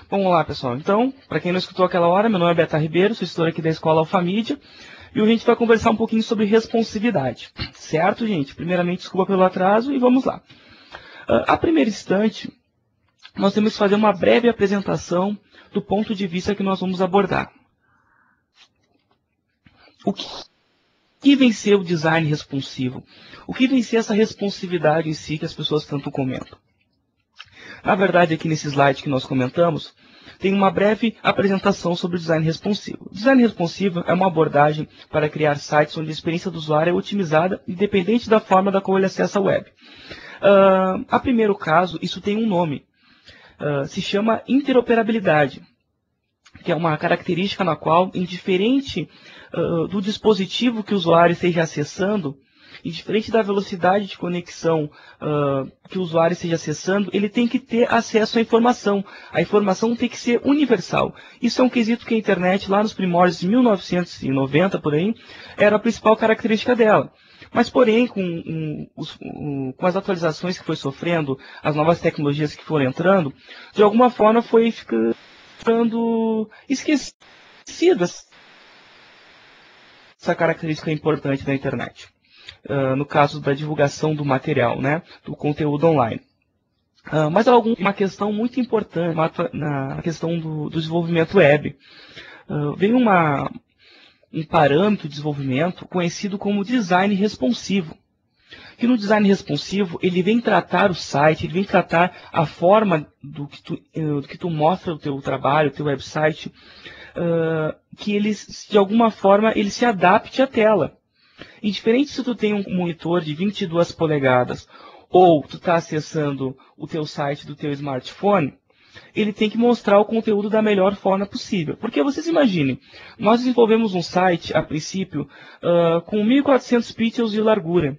Vamos lá, pessoal. Então, para quem não escutou aquela hora, meu nome é Beto Ribeiro, sou editor aqui da Escola Alfamídia, e hoje a gente vai conversar um pouquinho sobre responsividade. Certo, gente? Primeiramente, desculpa pelo atraso e vamos lá. A primeiro instante, nós temos que fazer uma breve apresentação do ponto de vista que nós vamos abordar. O que vem ser o design responsivo? O que vem ser essa responsividade em si que as pessoas tanto comentam? Na verdade, aqui nesse slide que nós comentamos, tem uma breve apresentação sobre o design responsivo. O design responsivo é uma abordagem para criar sites onde a experiência do usuário é otimizada, independente da forma da qual ele acessa a web. A primeiro caso, isso tem um nome. Se chama interoperabilidade, que é uma característica na qual, indiferente do dispositivo que o usuário esteja acessando, indiferente da velocidade de conexão que o usuário esteja acessando, ele tem que ter acesso à informação. A informação tem que ser universal. Isso é um quesito que a internet, lá nos primórdios de 1990, por aí, era a principal característica dela. Mas, porém, com as atualizações que foi sofrendo, as novas tecnologias que foram entrando, de alguma forma foi ficando esquecida essa característica importante da internet. No caso da divulgação do material, né, do conteúdo online. Mas há uma questão muito importante na questão do desenvolvimento web. Vem um parâmetro de desenvolvimento conhecido como design responsivo. Que no design responsivo, ele vem tratar o site, ele vem tratar a forma do que tu mostra o teu trabalho, o teu website, que ele, de alguma forma, ele se adapte à tela. Indiferente se tu tem um monitor de 22 polegadas ou tu está acessando o teu site do teu smartphone, ele tem que mostrar o conteúdo da melhor forma possível. Porque vocês imaginem, nós desenvolvemos um site, a princípio, com 1.400 pixels de largura.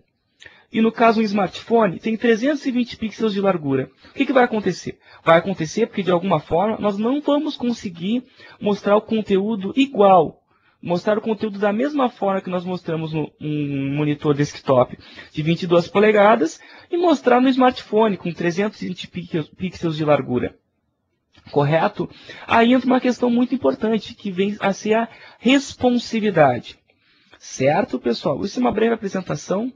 E no caso um smartphone, tem 320 pixels de largura. O que vai acontecer? Vai acontecer porque, de alguma forma, nós não vamos conseguir mostrar o conteúdo igual. Mostrar o conteúdo da mesma forma que nós mostramos no monitor desktop de 22 polegadas e mostrar no smartphone com 320 pixels de largura. Correto? Aí entra uma questão muito importante, que vem a ser a responsividade. Certo, pessoal? Isso é uma breve apresentação.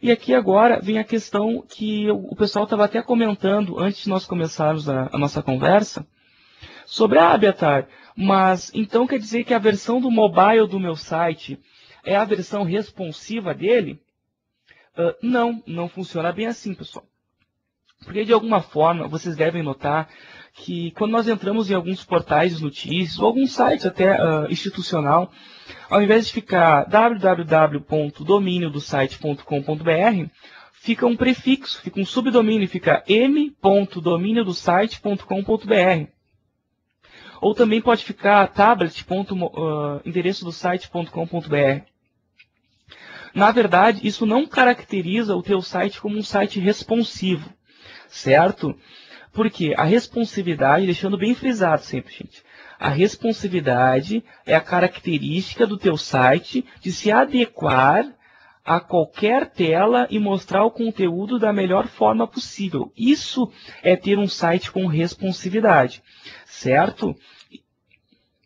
E aqui agora vem a questão que o pessoal estava até comentando antes de nós começarmos a nossa conversa, sobre Betar, mas então quer dizer que a versão do mobile do meu site é a versão responsiva dele? Não funciona bem assim, pessoal. Porque de alguma forma vocês devem notar que quando nós entramos em alguns portais de notícias, ou algum site até institucional, ao invés de ficar www.dominiodosite.com.br, fica um prefixo, fica um subdomínio, fica m.dominiodosite.com.br. Ou também pode ficar tablet.endereçodosite.com.br. Na verdade, isso não caracteriza o teu site como um site responsivo, certo? Porque a responsividade, deixando bem frisado sempre, gente, a responsividade é a característica do teu site de se adequar a qualquer tela e mostrar o conteúdo da melhor forma possível. Isso é ter um site com responsividade, certo?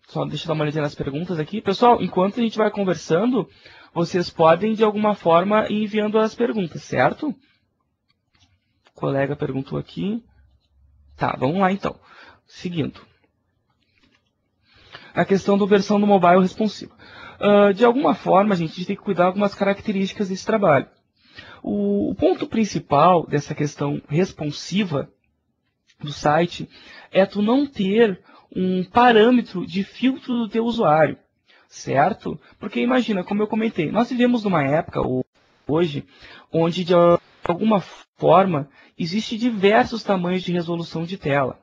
Só deixa eu dar uma olhadinha nas perguntas aqui. Pessoal, enquanto a gente vai conversando, vocês podem, de alguma forma, ir enviando as perguntas, certo? O colega perguntou aqui. Tá, vamos lá então. Seguindo. A questão da versão do mobile responsivo. De alguma forma, a gente tem que cuidar de algumas características desse trabalho. O ponto principal dessa questão responsiva do site é tu não ter um parâmetro de filtro do teu usuário, certo? Porque imagina, como eu comentei, nós vivemos numa época, hoje, onde de alguma forma existe diversos tamanhos de resolução de tela.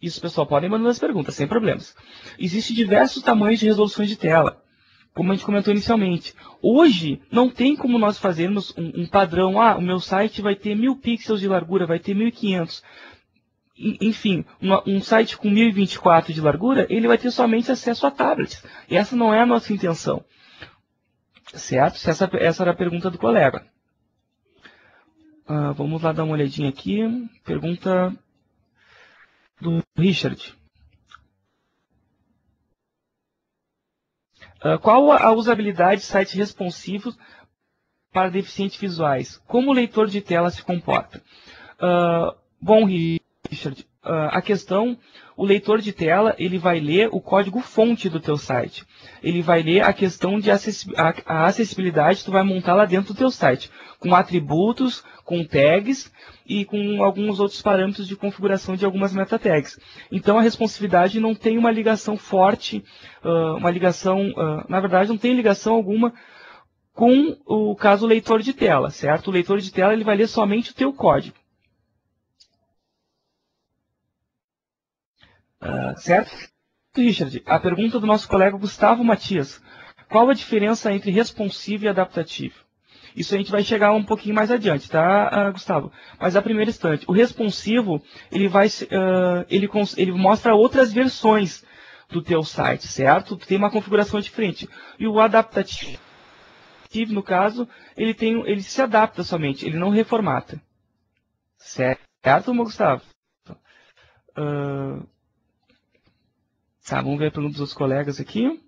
Isso, pessoal, podem mandar as perguntas, sem problemas. Existem diversos tamanhos de resoluções de tela, como a gente comentou inicialmente. Hoje, não tem como nós fazermos um padrão, o meu site vai ter 1000 pixels de largura, vai ter 1500. Enfim, um site com 1024 de largura, ele vai ter somente acesso a tablets. E essa não é a nossa intenção. Certo? Essa era a pergunta do colega. Vamos lá dar uma olhadinha aqui. Pergunta do Richard. Qual a usabilidade de sites responsivos para deficientes visuais? Como o leitor de tela se comporta? Bom, Richard, a questão, o leitor de tela, ele vai ler o código-fonte do teu site. Ele vai ler a questão de a acessibilidade, tu vai montar lá dentro do teu site, com atributos, com tags e com alguns outros parâmetros de configuração de algumas meta-tags. Então, a responsividade não tem uma ligação forte, na verdade, não tem ligação alguma com o caso leitor de tela, certo? O leitor de tela, ele vai ler somente o teu código. Certo, Richard? A pergunta do nosso colega Gustavo Matias. Qual a diferença entre responsivo e adaptativo? Isso a gente vai chegar um pouquinho mais adiante, tá, Gustavo? Mas a primeiro instante, o responsivo, ele mostra outras versões do teu site, certo? Tem uma configuração diferente. E o adaptativo, no caso, ele se adapta somente, ele não reformata. Certo, Gustavo? Tá, vamos ver a pergunta dos outros colegas aqui.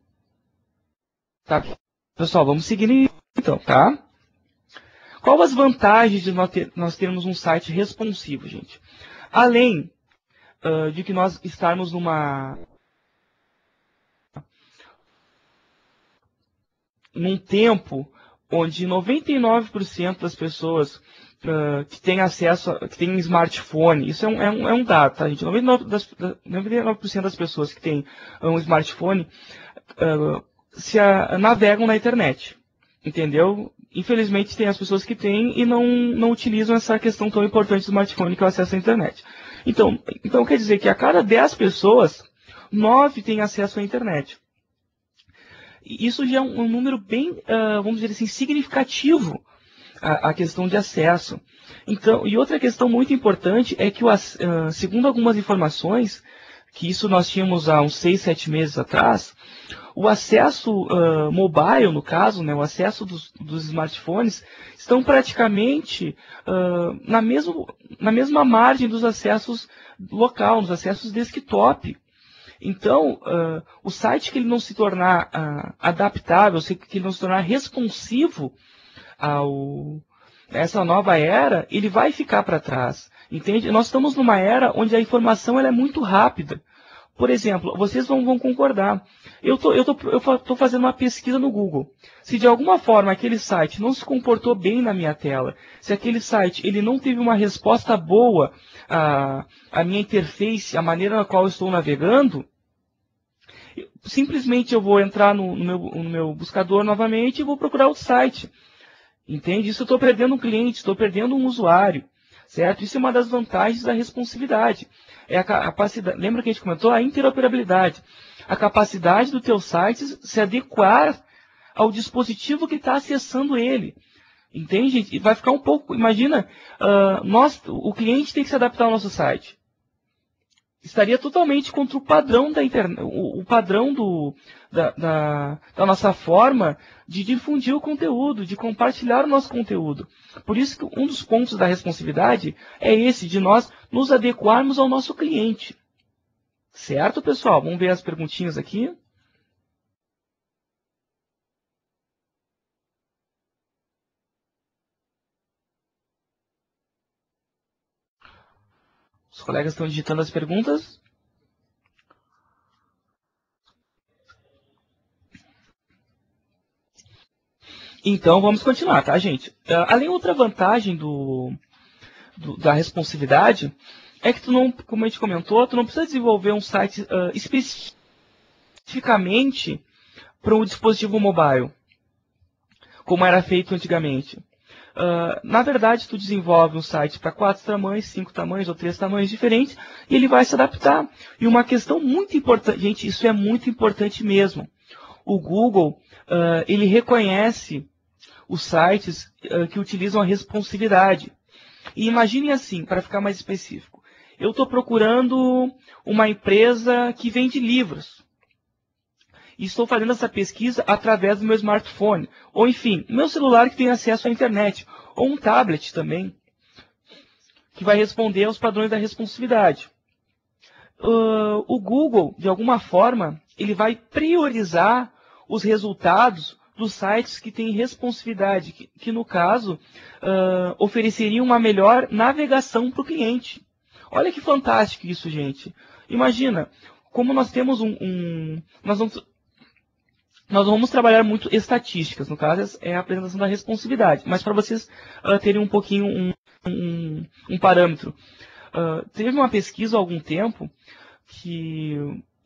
Tá, pessoal, vamos seguir então, tá? Qual as vantagens de nós termos um site responsivo, gente? Além de que nós estarmos num tempo onde 99% das pessoas que têm acesso, que têm um smartphone, isso é um dado, tá, gente? 99% das pessoas que têm um smartphone navegam na internet, entendeu? Infelizmente tem as pessoas que têm e não utilizam essa questão tão importante do smartphone que é o acesso à internet. Então quer dizer que a cada 10 pessoas, 9 têm acesso à internet. Isso já é um número bem, vamos dizer assim, significativo a questão de acesso. Então, e outra questão muito importante é que, segundo algumas informações, que isso nós tínhamos há uns 6, 7 meses atrás, o acesso mobile, no caso, né, o acesso dos smartphones, estão praticamente na mesma margem dos acessos local, nos acessos desktop. Então, o site que ele não se tornar adaptável, que ele não se tornar responsivo a essa nova era, ele vai ficar para trás. Entende? Nós estamos numa era onde a informação ela é muito rápida. Por exemplo, vocês vão concordar. Eu tô fazendo uma pesquisa no Google. Se de alguma forma aquele site não se comportou bem na minha tela, se aquele site ele não teve uma resposta boa à minha interface, à maneira na qual eu estou navegando, simplesmente eu vou entrar no meu buscador novamente e vou procurar o site. Entende? Isso eu estou perdendo um cliente, estou perdendo um usuário. Certo? Isso é uma das vantagens da responsividade. É a capacidade, lembra que a gente comentou? A interoperabilidade. A capacidade do teu site se adequar ao dispositivo que está acessando ele. Entende? E vai ficar um pouco... Imagina, o cliente tem que se adaptar ao nosso site. Estaria totalmente contra o padrão da internet, o padrão da nossa forma de difundir o conteúdo, de compartilhar o nosso conteúdo. Por isso que um dos pontos da responsividade é esse, de nós nos adequarmos ao nosso cliente. Certo, pessoal? Vamos ver as perguntinhas aqui. Os colegas estão digitando as perguntas. Então, vamos continuar, tá, gente? Além outra vantagem da responsividade é que tu não, como a gente comentou, tu não precisa desenvolver um site especificamente para um dispositivo mobile, como era feito antigamente. Na verdade, tu desenvolve um site para 4 tamanhos, 5 tamanhos ou 3 tamanhos diferentes e ele vai se adaptar. E uma questão muito importante, gente, isso é muito importante mesmo. O Google, ele reconhece os sites que utilizam a responsividade. E imaginem assim, para ficar mais específico. Eu estou procurando uma empresa que vende livros. E estou fazendo essa pesquisa através do meu smartphone. Ou, enfim, meu celular que tem acesso à internet. Ou um tablet também, que vai responder aos padrões da responsividade. o Google, de alguma forma, ele vai priorizar os resultados dos sites que têm responsividade, que no caso, ofereceriam uma melhor navegação para o cliente. Olha que fantástico isso, gente. Imagina, como nós temos nós vamos trabalhar muito estatísticas, no caso é a apresentação da responsividade, mas para vocês terem um pouquinho um parâmetro. Teve uma pesquisa há algum tempo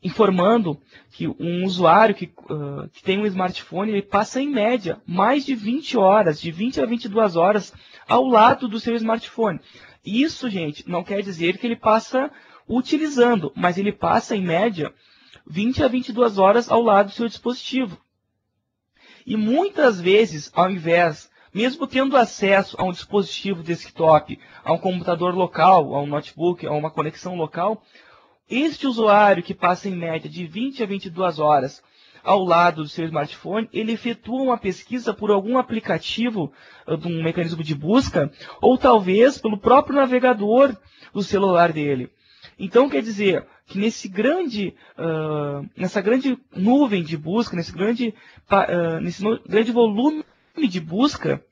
informando que um usuário que tem um smartphone, ele passa em média mais de 20 horas, de 20 a 22 horas ao lado do seu smartphone. Isso, gente, não quer dizer que ele passa utilizando, mas ele passa em média 20 a 22 horas ao lado do seu dispositivo. E muitas vezes, ao invés, mesmo tendo acesso a um dispositivo desktop, a um computador local, a um notebook, a uma conexão local, este usuário que passa em média de 20 a 22 horas ao lado do seu smartphone, ele efetua uma pesquisa por algum aplicativo de um mecanismo de busca, ou talvez pelo próprio navegador do celular dele. Então, quer dizer que nessa grande nuvem de busca, nesse grande volume de busca,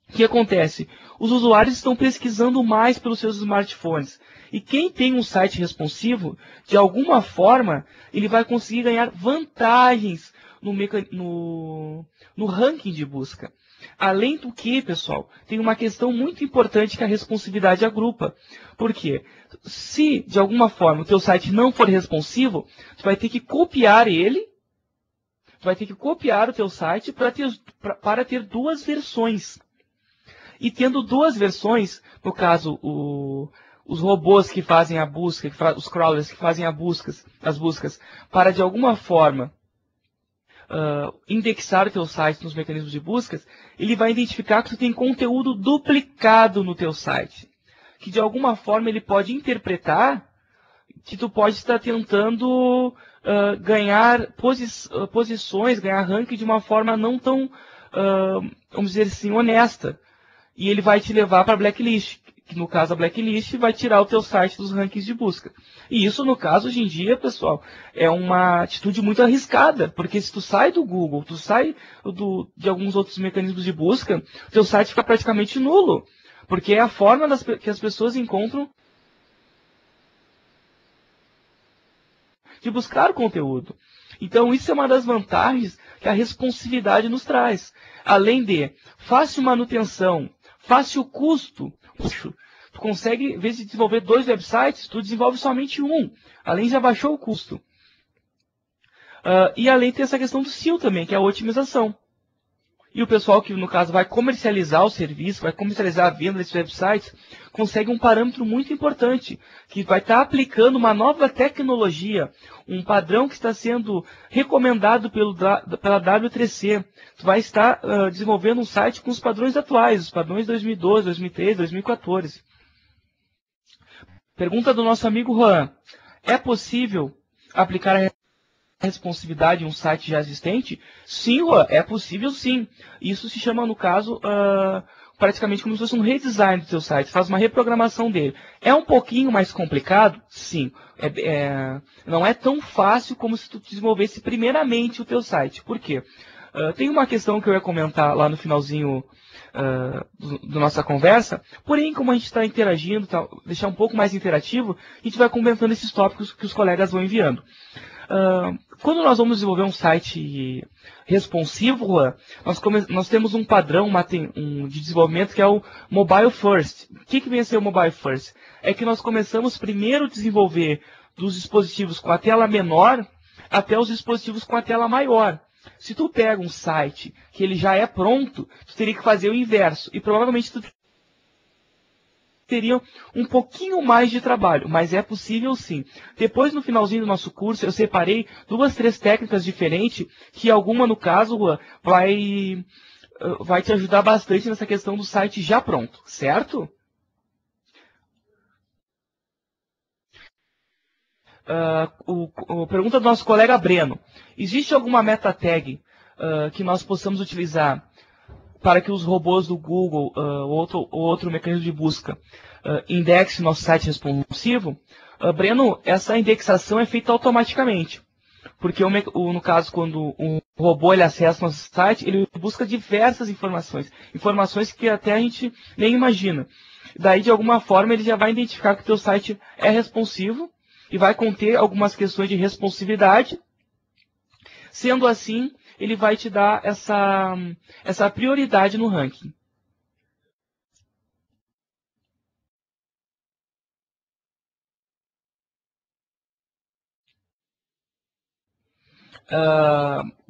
o que acontece? Os usuários estão pesquisando mais pelos seus smartphones. E quem tem um site responsivo, de alguma forma, ele vai conseguir ganhar vantagens no ranking de busca. Além do que, pessoal, tem uma questão muito importante que a responsividade agrupa. Por quê? Se, de alguma forma, o teu site não for responsivo, tu vai ter que copiar ele, tu vai ter que copiar o teu site para ter duas versões. E tendo duas versões, no caso, os robôs que fazem a busca, os crawlers que fazem as buscas, para de alguma forma indexar o teu site nos mecanismos de buscas, ele vai identificar que tu tem conteúdo duplicado no teu site. Que de alguma forma ele pode interpretar que tu pode estar tentando ganhar posições, ganhar ranking de uma forma não tão, vamos dizer assim, honesta. E ele vai te levar para a blacklist, que no caso a blacklist vai tirar o teu site dos rankings de busca. E isso, no caso, hoje em dia, pessoal, é uma atitude muito arriscada, porque se tu sai do Google, tu sai de alguns outros mecanismos de busca, o teu site fica praticamente nulo, porque é a forma que as pessoas encontram de buscar o conteúdo. Então, isso é uma das vantagens que a responsividade nos traz. Além de fácil manutenção, fácil custo, tu consegue, em vez de desenvolver 2 websites, tu desenvolve somente um. Além já baixou o custo. E além tem essa questão do SEO também, que é a otimização. E o pessoal que, no caso, vai comercializar o serviço, vai comercializar a venda desses websites, consegue um parâmetro muito importante, que vai estar aplicando uma nova tecnologia, um padrão que está sendo recomendado pela W3C. Tu vai estar desenvolvendo um site com os padrões atuais, os padrões 2012, 2013, 2014. Pergunta do nosso amigo Juan. É possível aplicar a responsividade em um site já existente? Sim, Juan, é possível sim. Isso se chama, no caso, praticamente como se fosse um redesign do seu site. Faz uma reprogramação dele. É um pouquinho mais complicado? Sim. Não é tão fácil como se tu desenvolvesse primeiramente o teu site. Por quê? Tem uma questão que eu ia comentar lá no finalzinho da nossa conversa, porém, como a gente está interagindo, deixar um pouco mais interativo, a gente vai comentando esses tópicos que os colegas vão enviando. Quando nós vamos desenvolver um site responsivo, Juan, nós temos um padrão de desenvolvimento que é o Mobile First. O que vem a ser o Mobile First? É que nós começamos primeiro a desenvolver dos dispositivos com a tela menor até os dispositivos com a tela maior. Se tu pega um site que ele já é pronto, tu teria que fazer o inverso. E provavelmente tu teria um pouquinho mais de trabalho, mas é possível sim. Depois, no finalzinho do nosso curso, eu separei 2, 3 técnicas diferentes, que alguma, no caso, vai te ajudar bastante nessa questão do site já pronto, certo? Pergunta do nosso colega Breno. Existe alguma meta tag que nós possamos utilizar para que os robôs do Google ou outro mecanismo de busca indexem nosso site responsivo? Breno, essa indexação é feita automaticamente. Porque, no caso, quando um robô ele acessa nosso site, ele busca diversas informações. Informações que até a gente nem imagina. Daí, de alguma forma, ele já vai identificar que o teu site é responsivo e vai conter algumas questões de responsividade. Sendo assim, ele vai te dar essa prioridade no ranking.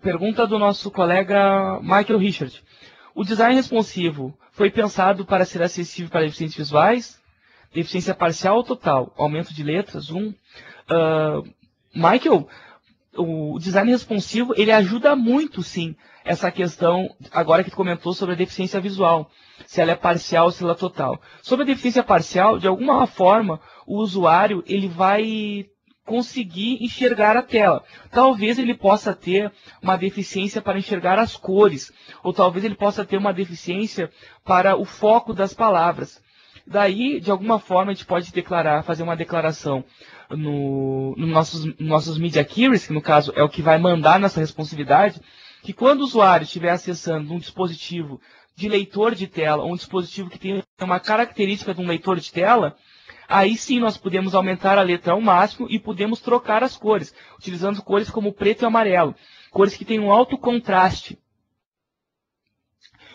Pergunta do nosso colega Michael Richard. O design responsivo foi pensado para ser acessível para deficientes visuais? Deficiência parcial ou total? Aumento de letras? Michael, o design responsivo, ele ajuda muito, sim, essa questão, agora que tu comentou sobre a deficiência visual, se ela é parcial ou se ela é total. Sobre a deficiência parcial, de alguma forma, o usuário, ele vai conseguir enxergar a tela. Talvez ele possa ter uma deficiência para enxergar as cores, ou talvez ele possa ter uma deficiência para o foco das palavras. Daí, de alguma forma, a gente pode fazer uma declaração no nossos Media Queries, que no caso é o que vai mandar nessa responsividade, que quando o usuário estiver acessando um dispositivo de leitor de tela, ou um dispositivo que tem uma característica de um leitor de tela, aí sim nós podemos aumentar a letra ao máximo e podemos trocar as cores, utilizando cores como preto e amarelo, cores que têm um alto contraste.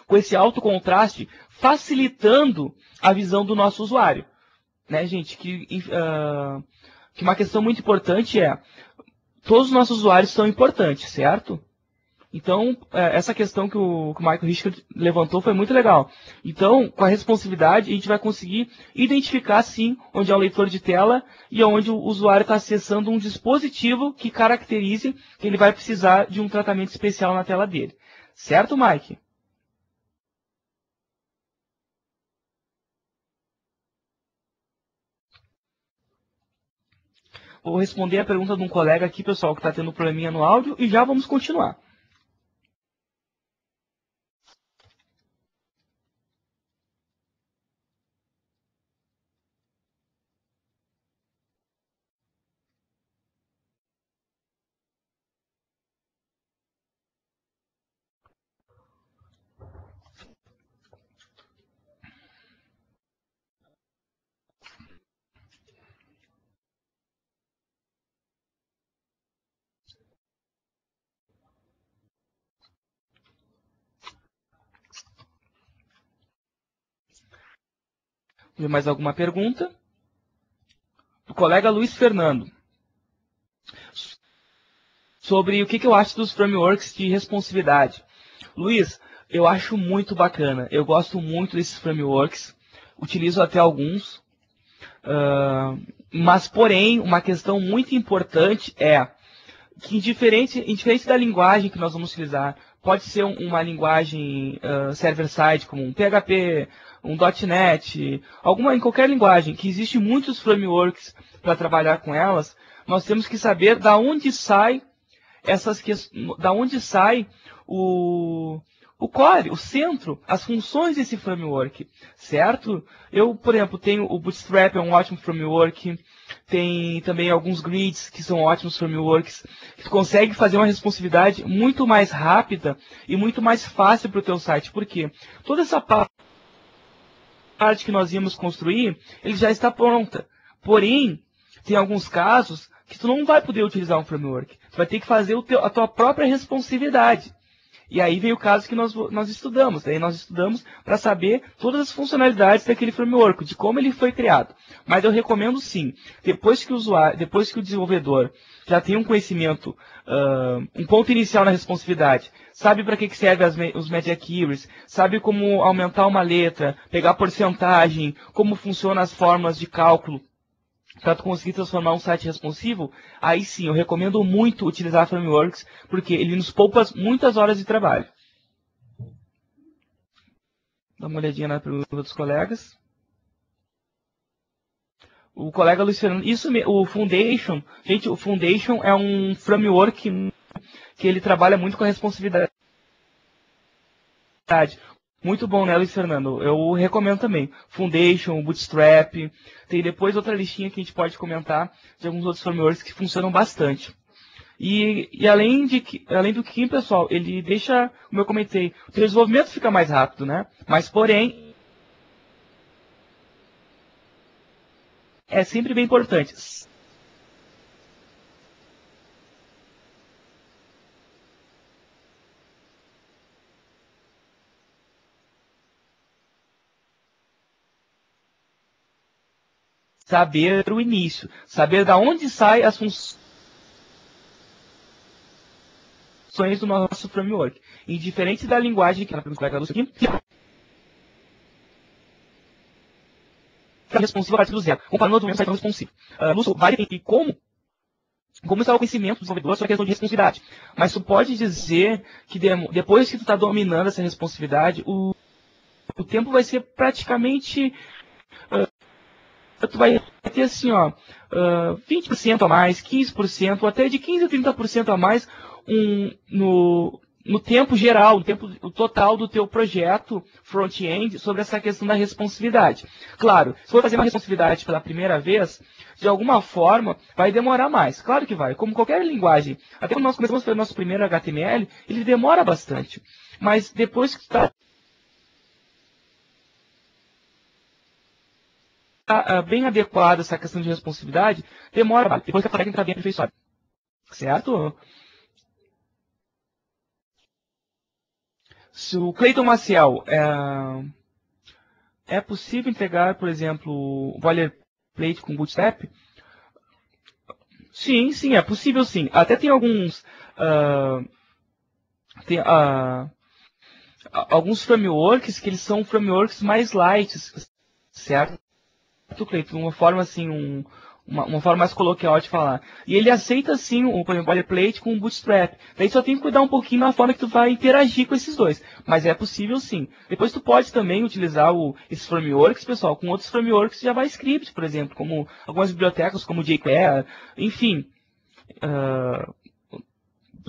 Com esse alto contraste, facilitando a visão do nosso usuário. Né, gente? Que uma questão muito importante é, todos os nossos usuários são importantes, certo? Então, essa questão que o Michael Richard levantou foi muito legal. Então, com a responsividade, a gente vai conseguir identificar, sim, onde é o leitor de tela e onde o usuário está acessando um dispositivo que caracterize que ele vai precisar de um tratamento especial na tela dele. Certo, Mike? Vou responder a pergunta de um colega aqui, pessoal, que está tendo um probleminha no áudio, e já vamos continuar. Mais alguma pergunta? Do colega Luiz Fernando. Sobre o que eu acho dos frameworks de responsividade. Luiz, eu acho muito bacana. Eu gosto muito desses frameworks. Utilizo até alguns. Mas, porém, uma questão muito importante é que, indiferente da linguagem que nós vamos utilizar, pode ser uma linguagem server-side, como um PHP, um .NET, em qualquer linguagem, que existe muitos frameworks para trabalhar com elas, nós temos que saber da onde sai o core, o centro, as funções desse framework, certo? Eu, por exemplo, tenho o Bootstrap, é um ótimo framework, tem também alguns grids que são ótimos frameworks, que consegue fazer uma responsividade muito mais rápida e muito mais fácil para o teu site. Por quê? Toda essa parte que nós íamos construir, ele já está pronta. Porém, tem alguns casos que tu não vai poder utilizar um framework. Tu vai ter que fazer a tua própria responsividade. E aí vem o caso que nós estudamos. Daí nós estudamos para saber todas as funcionalidades daquele framework, de como ele foi criado. Mas eu recomendo sim, depois que o desenvolvedor já tem um conhecimento, um ponto inicial na responsividade, sabe para que serve os Media Queries, sabe como aumentar uma letra, pegar porcentagem, como funcionam as fórmulas de cálculo, para tu conseguir transformar um site responsivo, aí sim, eu recomendo muito utilizar frameworks, porque ele nos poupa muitas horas de trabalho. Dá uma olhadinha na pergunta dos colegas. O colega Luiz Fernando, o Foundation, gente, o Foundation é um framework que ele trabalha muito com a responsividade. Muito bom, né, Luiz Fernando? Eu recomendo também. Foundation, Bootstrap. Tem depois outra listinha que a gente pode comentar de alguns outros frameworks que funcionam bastante. E além do que, pessoal, ele deixa, como eu comentei, o desenvolvimento fica mais rápido, né? Mas, porém, é sempre bem importante saber o início, saber da onde saem as funções do nosso framework. Indiferente da linguagem que é responsiva a partir do zero, comparando outro site não responsivo. Lúcio, vale e como está o conhecimento do desenvolvedor sobre a questão de responsividade. Mas tu pode dizer que depois que tu está dominando essa responsividade, o tempo vai ser praticamente tu vai ter assim, ó, 20% a mais, 15%, ou até de 15% a 30% a mais no tempo geral, no tempo total do teu projeto front-end sobre essa questão da responsividade. Claro, se for fazer uma responsividade pela primeira vez, de alguma forma vai demorar mais. Claro que vai, como qualquer linguagem. Até quando nós começamos a fazer o nosso primeiro HTML, ele demora bastante. Mas depois que tu está bem adequada essa questão de responsividade, demora, depois que a técnica está bem aperfeiçoada. Certo? Se o Clayton Maciel, é possível integrar, por exemplo, o boilerplate com Bootstrap? Sim, sim, é possível sim. Até tem alguns, tem, alguns frameworks que eles são frameworks mais light, certo? Cleiton, uma forma assim, uma forma mais coloquial de falar. E ele aceita sim o boilerplate com o Bootstrap. Daí só tem que cuidar um pouquinho na forma que tu vai interagir com esses dois. Mas é possível sim. Depois tu pode também utilizar esses frameworks, pessoal, com outros frameworks de JavaScript, por exemplo, como algumas bibliotecas como jQuery, enfim.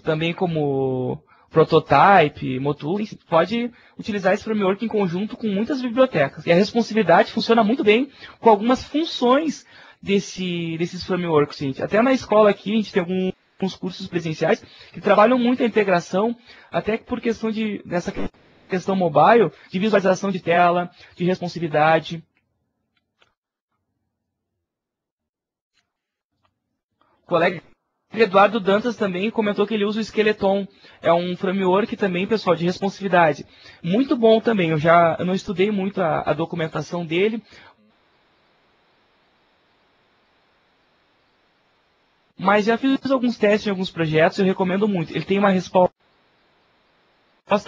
Também como Prototype, Motul, pode utilizar esse framework em conjunto com muitas bibliotecas. E a responsividade funciona muito bem com algumas funções desses frameworks, gente. Até na escola aqui, a gente tem alguns cursos presenciais que trabalham muito a integração, até por questão dessa questão mobile, de visualização de tela, de responsividade. O colega Eduardo Dantas também comentou que ele usa o Skeleton. É um framework também, pessoal, de responsividade. Muito bom também. Eu não estudei muito a documentação dele, mas já fiz alguns testes em alguns projetos e eu recomendo muito. Ele tem uma resposta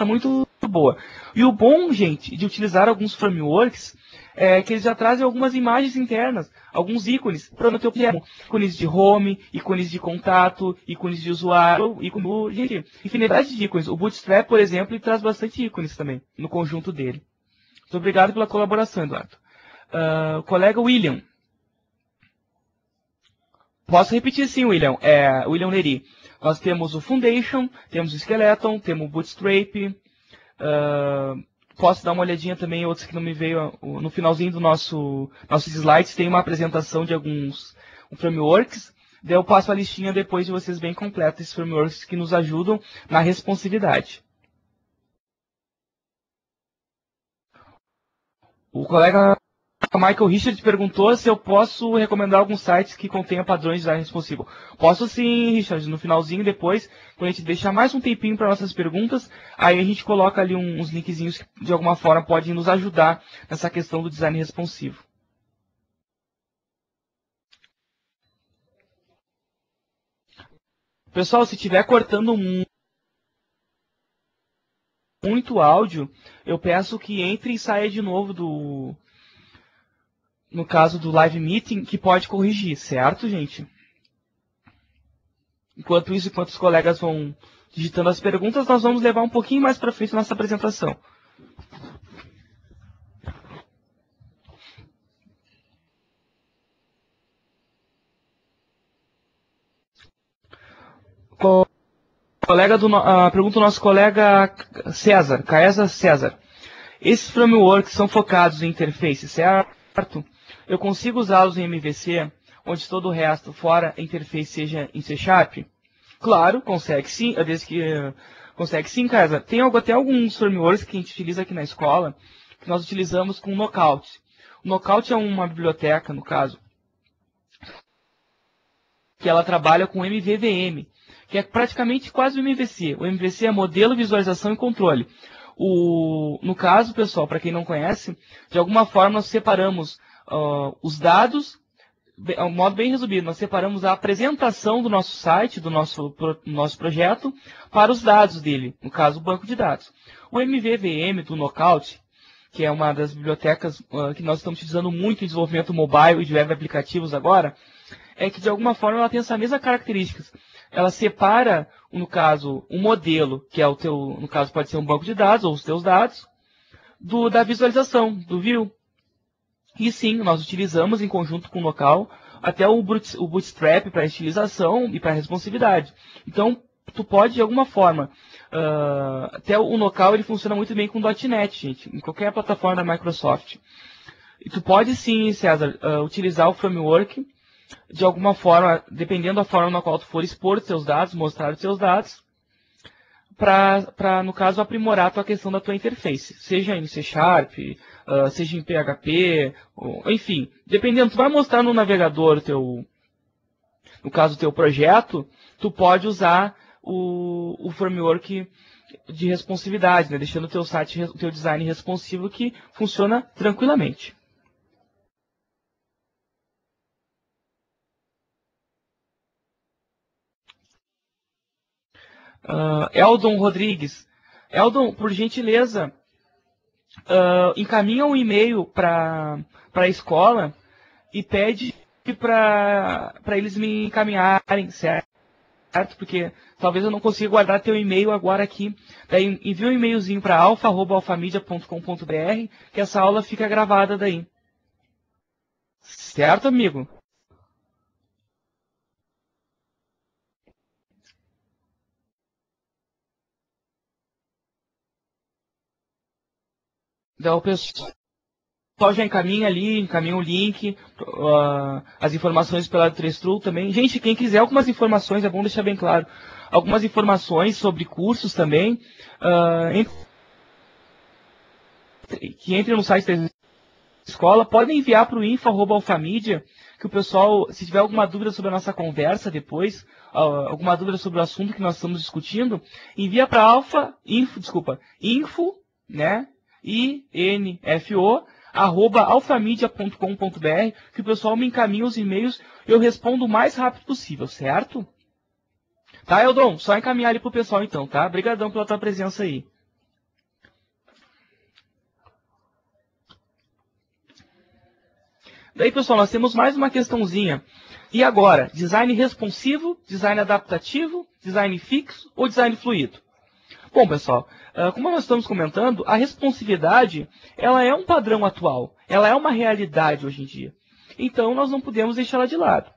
muito boa. E o bom, gente, de utilizar alguns frameworks é que eles já trazem algumas imagens internas, alguns ícones para o teu projeto. Ícones de home, ícones de contato, ícones de usuário, gente, infinidade de ícones. O Bootstrap, por exemplo, ele traz bastante ícones também no conjunto dele. Muito obrigado pela colaboração, Eduardo. Colega William. Posso repetir sim, William. William Neri. Nós temos o Foundation, temos o Skeleton, temos o Bootstrap. Posso dar uma olhadinha também em outros que não me veio no finalzinho do nossos slides. Tem uma apresentação de alguns frameworks. Daí eu passo a listinha depois de vocês bem completa, esses frameworks que nos ajudam na responsividade. O colega Michael Richard perguntou se eu posso recomendar alguns sites que contenham padrões de design responsivo. Posso sim, Richard. No finalzinho, depois, quando a gente deixar mais um tempinho para nossas perguntas, aí a gente coloca ali uns linkzinhos que, de alguma forma, podem nos ajudar nessa questão do design responsivo. Pessoal, se estiver cortando muito áudio, eu peço que entre e saia de novo no caso do live meeting, que pode corrigir, certo, gente? Enquanto isso, enquanto os colegas vão digitando as perguntas, nós vamos levar um pouquinho mais para frente nossa apresentação. Pergunta do nosso colega César, Caesa César. Esses frameworks são focados em interface, certo? Eu consigo usá-los em MVC, onde todo o resto, fora a interface, seja em C Sharp? Claro, consegue sim, desde que consegue sim, cara. Tem até alguns frameworks que a gente utiliza aqui na escola, que nós utilizamos com Knockout. O Knockout é uma biblioteca, no caso, que ela trabalha com MVVM, que é praticamente quase o MVC. O MVC é modelo, visualização e controle. No caso, pessoal, para quem não conhece, de alguma forma nós separamos os dados, de um modo bem resumido, nós separamos a apresentação do nosso site, do nosso projeto, para os dados dele, no caso, o banco de dados. O MVVM do Knockout, que é uma das bibliotecas que nós estamos utilizando muito em desenvolvimento mobile e de web aplicativos agora, é que de alguma forma ela tem essa mesma característica. Ela separa, no caso, um modelo, que é o teu, no caso pode ser um banco de dados ou os teus dados, da visualização, do view. E sim, nós utilizamos em conjunto com o local até o Bootstrap para utilização e para responsividade. Então, tu pode, de alguma forma, até o local ele funciona muito bem com .NET, gente, em qualquer plataforma da Microsoft. E tu pode sim, César, utilizar o framework de alguma forma, dependendo da forma na qual tu for expor os seus dados, mostrar os seus dados, para, no caso, aprimorar a tua questão da tua interface. Seja em C Sharp, seja em PHP, enfim. Dependendo, tu vai mostrar no navegador no caso, o teu projeto, tu pode usar o framework de responsividade, né? Deixando o teu site, o teu design responsivo que funciona tranquilamente. Eldon Rodrigues. Eldon, por gentileza, encaminha um e-mail para a escola e pede para eles me encaminharem, certo? Porque talvez eu não consiga guardar teu e-mail agora aqui. Daí envia um e-mailzinho para alfa@alfamedia.com.br que essa aula fica gravada daí. Certo, amigo? Então, o pessoal já encaminha ali, encaminha o link, as informações pela Trestru também. Gente, quem quiser algumas informações, é bom deixar bem claro, algumas informações sobre cursos também, que entrem no site da escola, podem enviar para o info@alfamedia, que o pessoal, se tiver alguma dúvida sobre a nossa conversa depois, alguma dúvida sobre o assunto que nós estamos discutindo, envia para info, né, info, @alfamedia.com.br, que o pessoal me encaminha os e-mails e eu respondo o mais rápido possível, certo? Tá, Eldon? Só encaminhar ali pro pessoal então, tá? Obrigadão pela tua presença aí. Daí, pessoal, nós temos mais uma questãozinha. E agora? Design responsivo, design adaptativo, design fixo ou design fluido? Bom, pessoal, como nós estamos comentando, a responsividade ela é um padrão atual. Ela é uma realidade hoje em dia. Então, nós não podemos deixá-la de lado.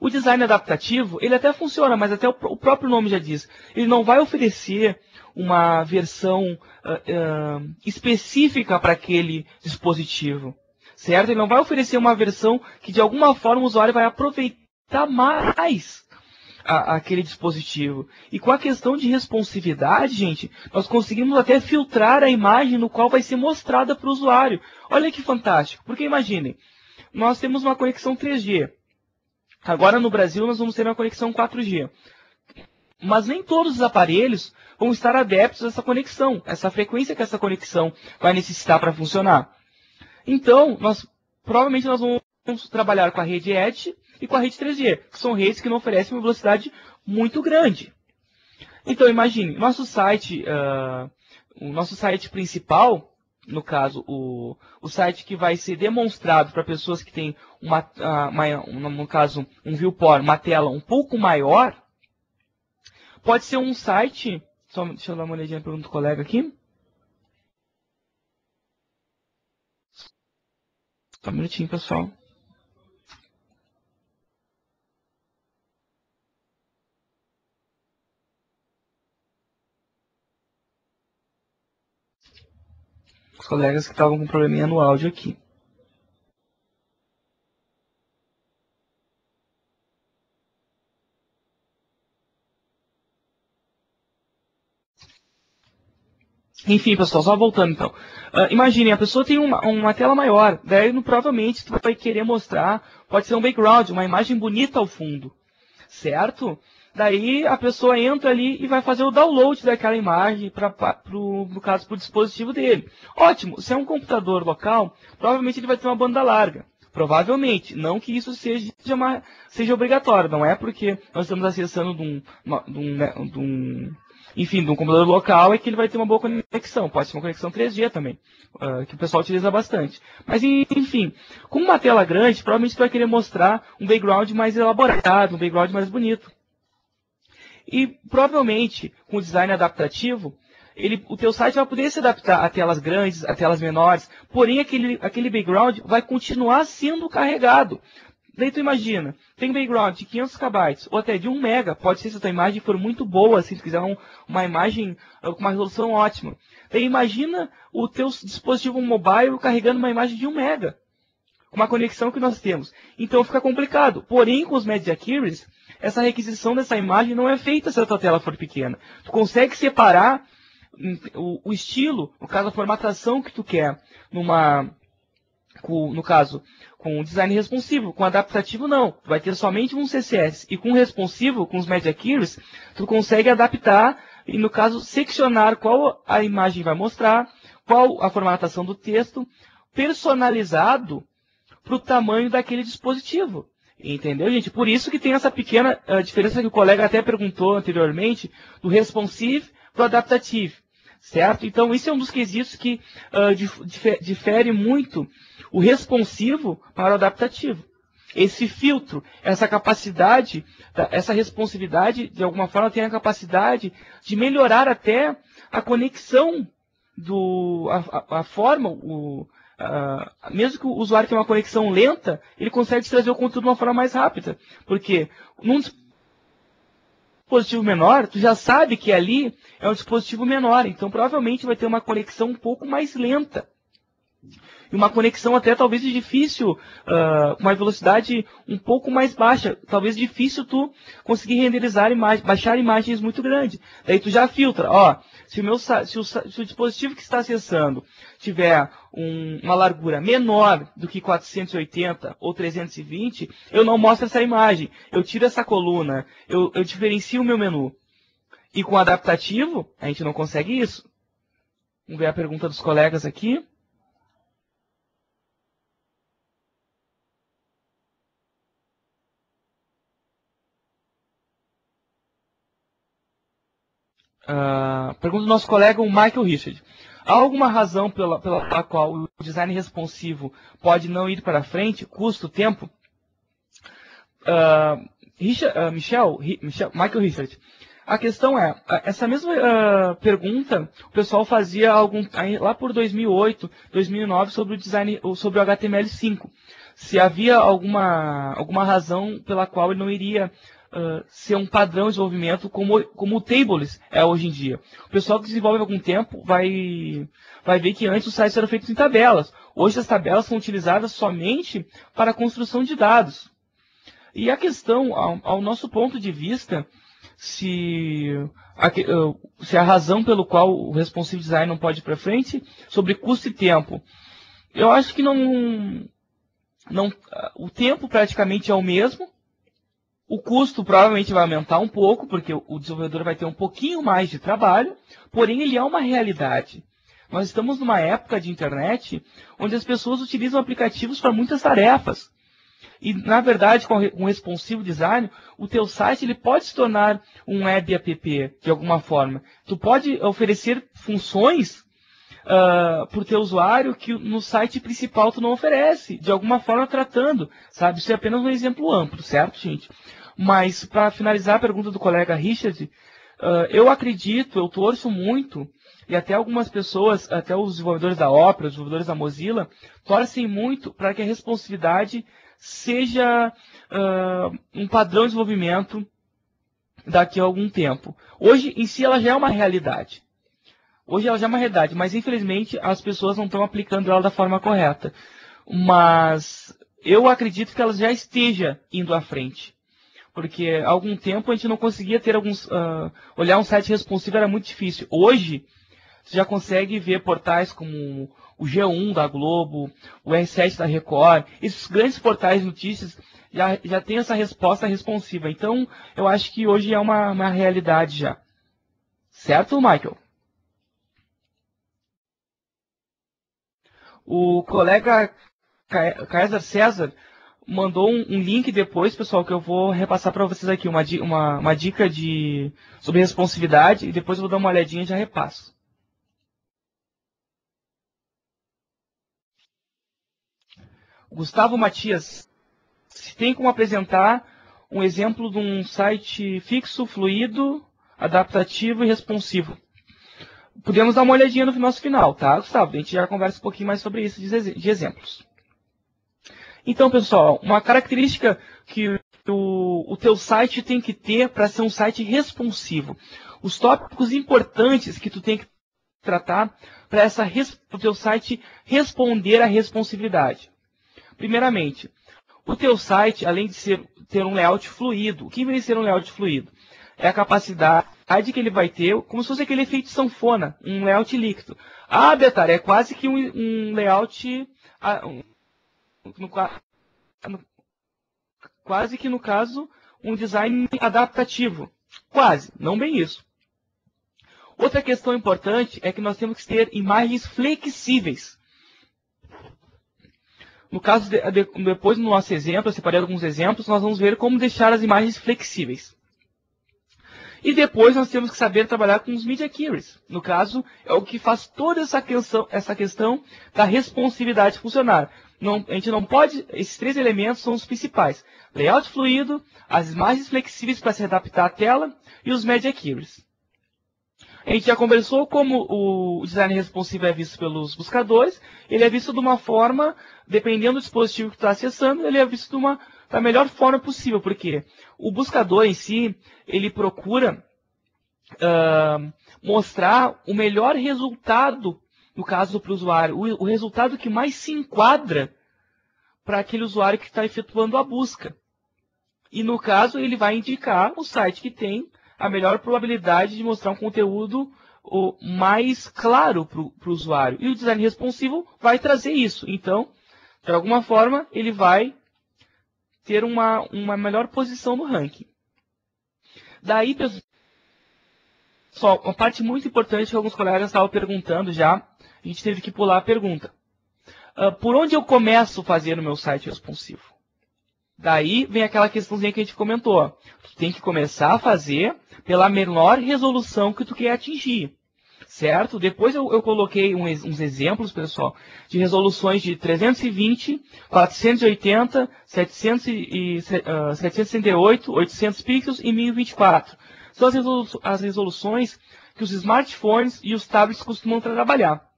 O design adaptativo, ele até funciona, mas até o próprio nome já diz. Ele não vai oferecer uma versão específica para aquele dispositivo. Certo? Ele não vai oferecer uma versão que de alguma forma o usuário vai aproveitar mais aquele dispositivo. E com a questão de responsividade, gente, nós conseguimos até filtrar a imagem no qual vai ser mostrada para o usuário. Olha que fantástico. Porque imaginem, nós temos uma conexão 3G. Agora no Brasil nós vamos ter uma conexão 4G. Mas nem todos os aparelhos vão estar adeptos a essa conexão, essa frequência que essa conexão vai necessitar para funcionar. Então, provavelmente nós vamos trabalhar com a rede Edge e com a rede 3G, que são redes que não oferecem uma velocidade muito grande. Então, imagine, o nosso site principal, no caso, o site que vai ser demonstrado para pessoas que têm, no caso, um viewport, uma tela um pouco maior, pode ser um site... Deixa eu dar uma olhadinha na pergunta do colega aqui. Só um minutinho, pessoal. Os colegas que estavam com probleminha no áudio aqui. Enfim, pessoal, só voltando então. Imaginem, a pessoa tem uma tela maior, daí provavelmente tu vai querer mostrar, pode ser um background, uma imagem bonita ao fundo, certo? Daí a pessoa entra ali e vai fazer o download daquela imagem, no caso, para o dispositivo dele. Ótimo, se é um computador local, provavelmente ele vai ter uma banda larga. Provavelmente, não que isso seja obrigatório, não é porque nós estamos acessando enfim, de um computador local é que ele vai ter uma boa conexão. Pode ser uma conexão 3G também, que o pessoal utiliza bastante. Mas, enfim, com uma tela grande, provavelmente você vai querer mostrar um background mais elaborado, um background mais bonito. E, provavelmente, com o design adaptativo, o teu site vai poder se adaptar a telas grandes, a telas menores, porém aquele background vai continuar sendo carregado. Daí tu imagina, tem background de 500 KB ou até de 1 MB, pode ser se a tua imagem for muito boa, se tu quiser uma imagem com uma resolução ótima. Daí imagina o teu dispositivo mobile carregando uma imagem de 1 MB, com uma conexão que nós temos. Então fica complicado. Porém, com os Media Queries, essa requisição dessa imagem não é feita se a tua tela for pequena. Tu consegue separar o estilo, no caso a formatação que tu quer, no caso, com o design responsivo. Com adaptativo, não. Tu vai ter somente um CSS. E com responsivo, com os Media Queries, tu consegue adaptar e, no caso, seccionar qual a imagem vai mostrar, qual a formatação do texto, personalizado para o tamanho daquele dispositivo. Entendeu, gente? Por isso que tem essa pequena diferença que o colega até perguntou anteriormente, do responsive para o adaptativo. Certo? Então, isso é um dos quesitos que difere muito o responsivo para o adaptativo. Esse filtro, essa capacidade, essa responsividade, de alguma forma, tem a capacidade de melhorar até a conexão, a forma, mesmo que o usuário tenha uma conexão lenta, ele consegue trazer o conteúdo de uma forma mais rápida. Porque num dispositivo menor, tu já sabe que ali é um dispositivo menor, então provavelmente vai ter uma conexão um pouco mais lenta. E uma conexão até talvez difícil, com uma velocidade um pouco mais baixa. Talvez difícil tu conseguir renderizar baixar imagens muito grandes. Daí tu já filtra, se o dispositivo que está acessando tiver uma largura menor do que 480 ou 320, eu não mostro essa imagem. Eu tiro essa coluna, eu diferencio o meu menu. E com o adaptativo, a gente não consegue isso. Vamos ver a pergunta dos colegas aqui. Pergunta do nosso colega, o Michael Richard. Há alguma razão pela qual o design responsivo pode não ir para frente? Custo, tempo? Michael Richard. A questão é, essa mesma pergunta o pessoal fazia lá por 2008, 2009 sobre o design, sobre o HTML5. Se havia alguma razão pela qual ele não iria ser um padrão de desenvolvimento como o Tables é hoje em dia. O pessoal que desenvolve há algum tempo vai ver que antes os sites eram feitos em tabelas. Hoje as tabelas são utilizadas somente para a construção de dados. E a questão, ao nosso ponto de vista, se a razão pelo qual o responsive design não pode ir para frente, sobre custo e tempo. Eu acho que o tempo praticamente é o mesmo. O custo provavelmente vai aumentar um pouco, porque o desenvolvedor vai ter um pouquinho mais de trabalho, porém ele é uma realidade. Nós estamos numa época de internet onde as pessoas utilizam aplicativos para muitas tarefas. E, na verdade, com responsive design, o teu site ele pode se tornar um web app, de alguma forma. Tu pode oferecer funções para o teu usuário que no site principal tu não oferece, de alguma forma tratando, sabe? Isso é apenas um exemplo amplo, certo, gente? Mas, para finalizar a pergunta do colega Richard, eu acredito, eu torço muito, e até algumas pessoas, até os desenvolvedores da Opera, os desenvolvedores da Mozilla, torcem muito para que a responsividade seja um padrão de desenvolvimento daqui a algum tempo. Hoje, em si, ela já é uma realidade. Hoje ela já é uma realidade, mas infelizmente as pessoas não estão aplicando ela da forma correta. Mas eu acredito que ela já esteja indo à frente. Porque há algum tempo a gente não conseguia ter olhar um site responsivo era muito difícil. Hoje, você já consegue ver portais como o G1 da Globo, o R7 da Record, esses grandes portais de notícias já tem essa resposta responsiva. Então, eu acho que hoje é uma realidade já. Certo, Michael? O colega Kaiser César mandou um link depois, pessoal, que eu vou repassar para vocês aqui, uma dica sobre responsividade, e depois eu vou dar uma olhadinha e já repasso. Gustavo Matias, se tem como apresentar um exemplo de um site fixo, fluido, adaptativo e responsivo. Podemos dar uma olhadinha no nosso final, tá, Gustavo? A gente já conversa um pouquinho mais sobre isso de exemplos. Então, pessoal, uma característica que o teu site tem que ter para ser um site responsivo. Os tópicos importantes que tu tem que tratar para o teu site responder à responsividade. Primeiramente, o teu site, além de ter um layout fluido, o que vai ser um layout fluido? É a capacidade que ele vai ter, como se fosse aquele efeito sanfona, um layout líquido. Ah, Betar, é quase que um layout, quase que no caso, um design adaptativo. Quase, não bem isso. Outra questão importante é que nós temos que ter imagens flexíveis. No caso, depois no nosso exemplo, eu separei alguns exemplos, nós vamos ver como deixar as imagens flexíveis. E depois nós temos que saber trabalhar com os Media Queries. No caso, é o que faz toda essa questão da responsividade funcionar. A gente não pode, esses três elementos são os principais. Layout fluido, as imagens flexíveis para se adaptar à tela e os Media Queries. A gente já conversou como o design responsivo é visto pelos buscadores. Ele é visto de uma forma, dependendo do dispositivo que está acessando, ele é visto da melhor forma possível. Porque o buscador em si, ele procura mostrar o melhor resultado, no caso para o usuário, o resultado que mais se enquadra para aquele usuário que está efetuando a busca. E no caso, ele vai indicar o site que tem a melhor probabilidade de mostrar um conteúdo mais claro para o usuário. E o design responsivo vai trazer isso. Então, de alguma forma, ele vai ter uma melhor posição no ranking. Daí, pessoal, uma parte muito importante que alguns colegas estavam perguntando já, a gente teve que pular a pergunta. Por onde eu começo a fazer o meu site responsivo? Daí vem aquela questãozinha que a gente comentou. Tu tem que começar a fazer pela menor resolução que tu quer atingir. Certo? Depois eu coloquei uns exemplos, pessoal, de resoluções de 320, 480, 768, 800 pixels e 1024. São as resoluções que os smartphones e os tablets costumam trabalhar.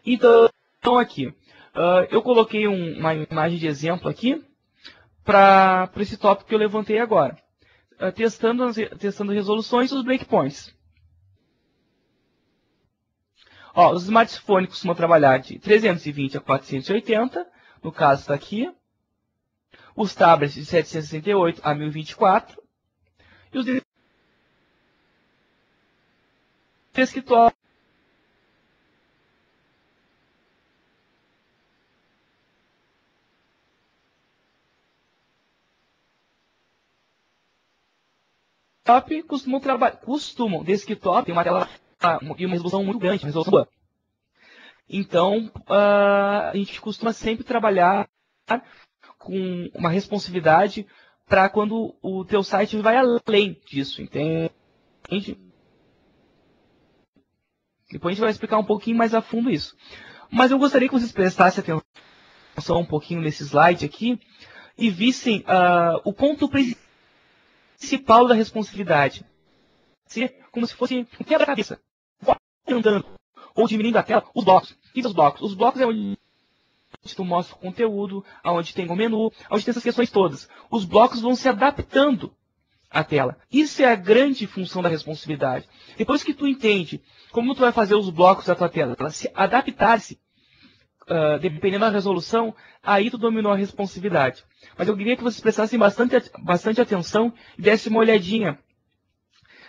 Então, aqui, eu coloquei uma imagem de exemplo aqui para esse tópico que eu levantei agora. Testando resoluções e os breakpoints. Os smartphones costumam trabalhar de 320 a 480, no caso está aqui. Os tablets de 768 a 1024. E os desktop desktop tem uma tela e uma resolução muito grande, uma resolução boa. Então, a gente costuma sempre trabalhar com uma responsividade para quando o teu site vai além disso, entende? Depois a gente vai explicar um pouquinho mais a fundo isso. Mas eu gostaria que vocês prestassem atenção um pouquinho nesse slide aqui e vissem o ponto principal da responsividade. Como se fosse um quebra-cabeça. Andando ou diminuindo a tela, os blocos. O que são os blocos? Os blocos é onde tu mostra o conteúdo, onde tem o menu, onde tem essas questões todas. Os blocos vão se adaptando a tela. Isso é a grande função da responsividade. Depois que tu entende como tu vai fazer os blocos da tua tela, ela se adaptar-se, dependendo da resolução, aí tu dominou a responsividade. Mas eu queria que vocês prestassem bastante atenção e dessem uma olhadinha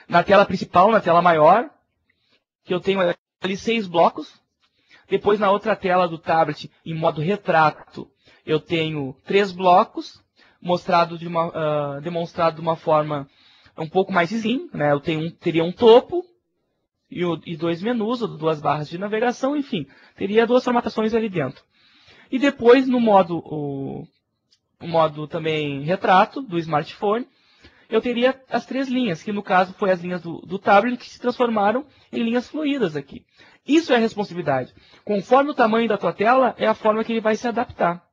na tela principal, na tela maior, que eu tenho ali 6 blocos. Depois, na outra tela do tablet, em modo retrato, eu tenho 3 blocos, demonstrado de uma forma um pouco mais slim, né? Eu teria um topo e 2 menus, ou 2 barras de navegação, enfim, teria 2 formatações ali dentro. E depois, no modo também retrato do smartphone, eu teria as 3 linhas, que no caso foi as linhas do tablet que se transformaram em linhas fluídas aqui. Isso é a responsividade. Conforme o tamanho da tua tela, é a forma que ele vai se adaptar.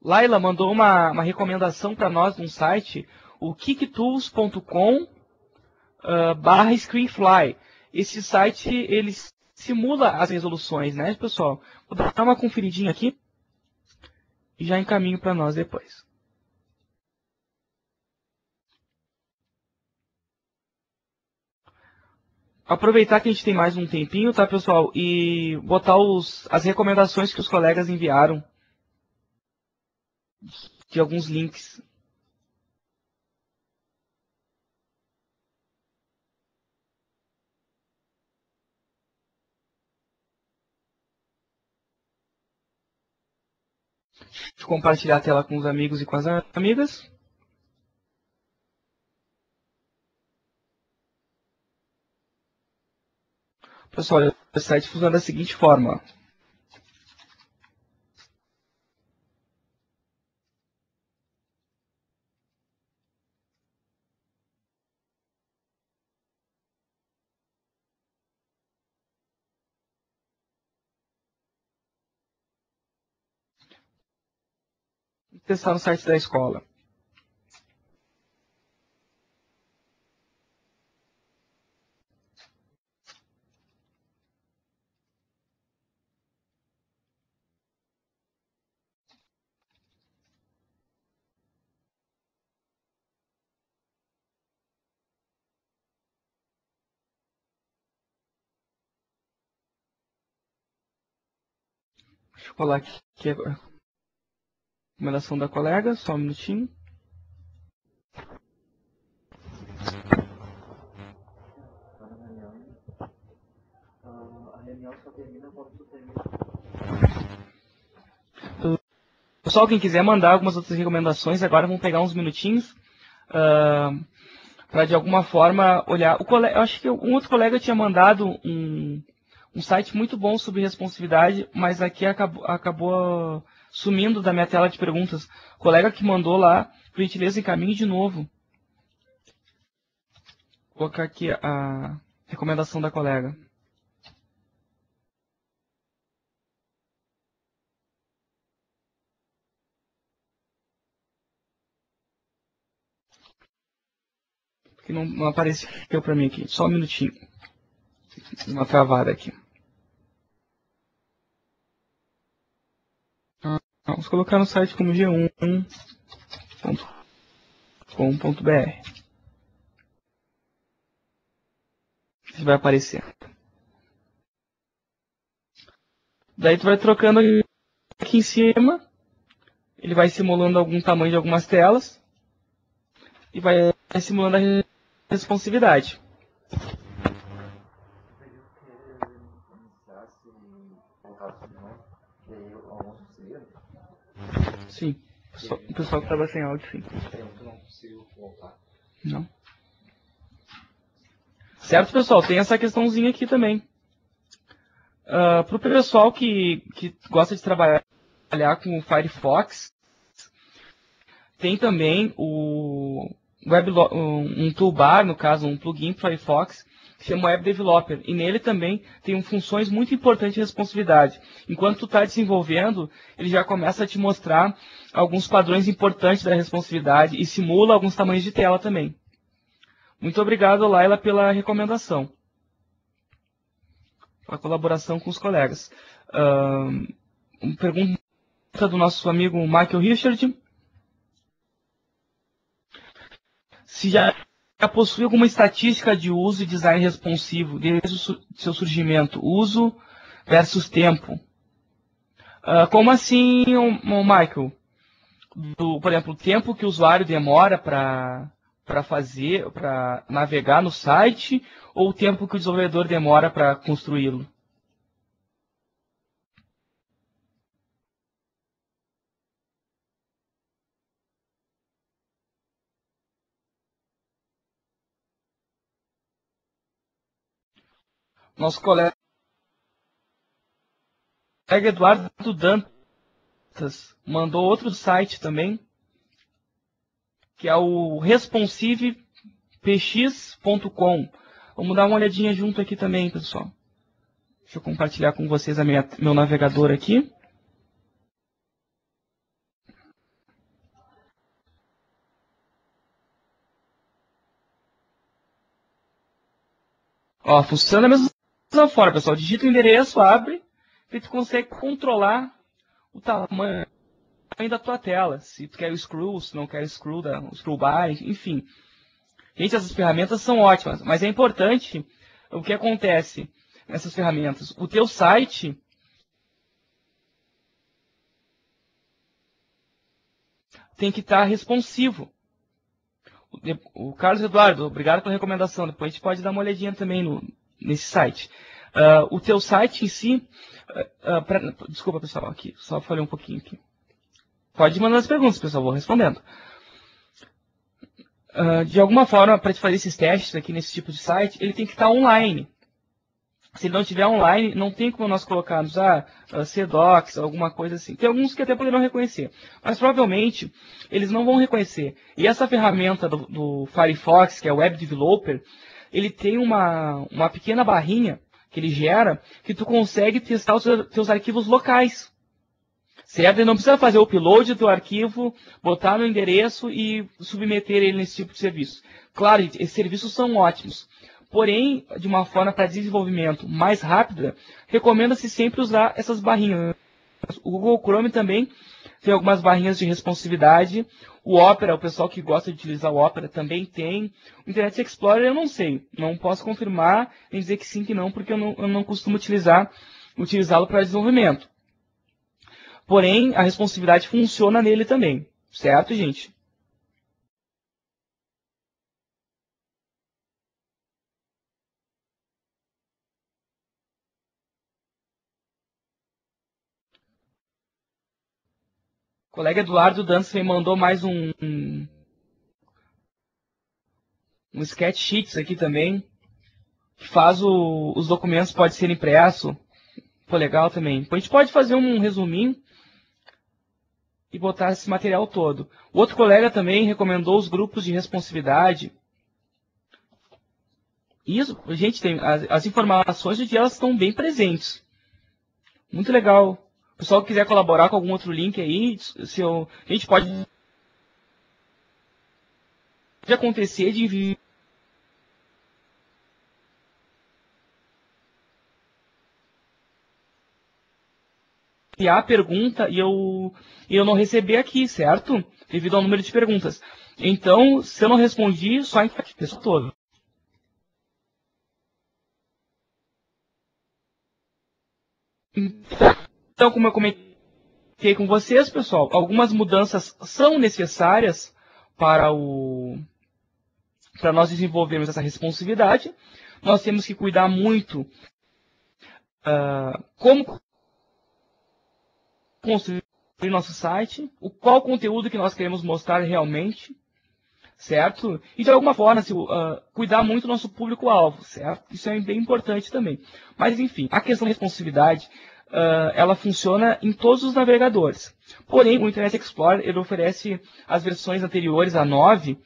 Laila mandou uma recomendação para nós num site, o kicktools.com/screenfly. Esse site, ele simula as resoluções, né, pessoal? Vou dar uma conferidinha aqui e já encaminho para nós depois. Aproveitar que a gente tem mais um tempinho, tá, pessoal? E botar as recomendações que os colegas enviaram de alguns links. Deixa eu compartilhar a tela com os amigos e com as amigas. Pessoal, o site funciona da seguinte forma. Vou testar no site da escola. Deixa eu colar aqui a recomendação da colega, só um minutinho. Pessoal, quem quiser mandar algumas outras recomendações, agora vamos pegar uns minutinhos para de alguma forma olhar. Eu acho que um outro colega tinha mandado um site muito bom sobre responsividade, mas aqui acabou sumindo da minha tela de perguntas. O colega que mandou lá, por gentileza, encaminhe de novo. Vou colocar aqui a recomendação da colega. Que não apareceu para mim aqui. Só um minutinho. Uma travada aqui. Vamos colocar no site como g1.com.br. Isso vai aparecer. Daí tu vai trocando aqui em cima. Ele vai simulando algum tamanho de algumas telas. E vai simulando a responsividade. Sim. O pessoal que estava sem áudio, sim. Não. Certo, pessoal? Tem essa questãozinha aqui também. Para o pessoal que gosta de trabalhar com o Firefox, tem também um toolbar, no caso, um plugin para o Firefox, que se chama Web Developer. E nele também tem funções muito importantes de responsividade. Enquanto tu está desenvolvendo, ele já começa a te mostrar alguns padrões importantes da responsividade e simula alguns tamanhos de tela também. Muito obrigado, Laila, pela recomendação. A colaboração com os colegas. uma pergunta do nosso amigo Michael Richard. Se já possui alguma estatística de uso e design responsivo desde o seu surgimento, uso versus tempo. Como assim, Michael? Por exemplo, o tempo que o usuário demora para navegar no site, ou o tempo que o desenvolvedor demora para construí-lo? Nosso colega Eduardo Dantas mandou outro site também, que é o responsivepx.com. Vamos dar uma olhadinha junto aqui também, pessoal. Deixa eu compartilhar com vocês meu navegador aqui. Ó, funciona da mesma forma, pessoal. Digita o endereço, abre, e tu consegue controlar o tamanho da tua tela. Se tu quer o scroll, se não quer o scroll bar, enfim. Gente, essas ferramentas são ótimas, mas é importante o que acontece nessas ferramentas. O teu site tem que estar responsivo. O Carlos Eduardo, obrigado pela recomendação. Depois a gente pode dar uma olhadinha também nesse site. O teu site em si... desculpa, pessoal, aqui. Só falei um pouquinho aqui. Pode mandar as perguntas, pessoal. Vou respondendo. De alguma forma, para te fazer esses testes aqui nesse tipo de site, ele tem que estar online. Se ele não estiver online, não tem como nós colocarmos CDocs, alguma coisa assim. Tem alguns que até poderão reconhecer, mas provavelmente eles não vão reconhecer. E essa ferramenta do Firefox, que é o Web Developer, ele tem uma pequena barrinha que ele gera, que tu consegue testar os teus arquivos locais. Certo? E não precisa fazer o upload do teu arquivo, botar no endereço e submeter ele nesse tipo de serviço. Claro, esses serviços são ótimos. Porém, de uma forma para desenvolvimento mais rápida, recomenda-se sempre usar essas barrinhas. O Google Chrome também tem algumas barrinhas de responsividade. O Opera, o pessoal que gosta de utilizar o Opera também tem. O Internet Explorer eu não sei. Não posso confirmar nem dizer que sim, que não, porque eu não costumo utilizá-lo para desenvolvimento. Porém, a responsividade funciona nele também. Certo, gente? O colega Eduardo Dantas me mandou mais um sketch sheets aqui também, que faz os documentos pode ser impresso. Pô, legal também. A gente pode fazer um resuminho e botar esse material todo. O outro colega também recomendou os grupos de responsividade. Isso, gente, tem as informações de elas estão bem presentes. Muito legal. O pessoal que quiser colaborar com algum outro link aí, a gente pode acontecer de enviar a pergunta e eu não receber aqui, certo? Devido ao número de perguntas. Então, se eu não respondi, só em pessoa toda. Então, como eu comentei com vocês, pessoal, algumas mudanças são necessárias para nós desenvolvermos essa responsividade. Nós temos que cuidar muito como construir nosso site, qual conteúdo que nós queremos mostrar realmente, certo? E de alguma forma, cuidar muito do nosso público-alvo, certo? Isso é bem importante também. Mas, enfim, a questão da responsividade, ela funciona em todos os navegadores. Porém, o Internet Explorer, ele oferece, as versões anteriores, a 9,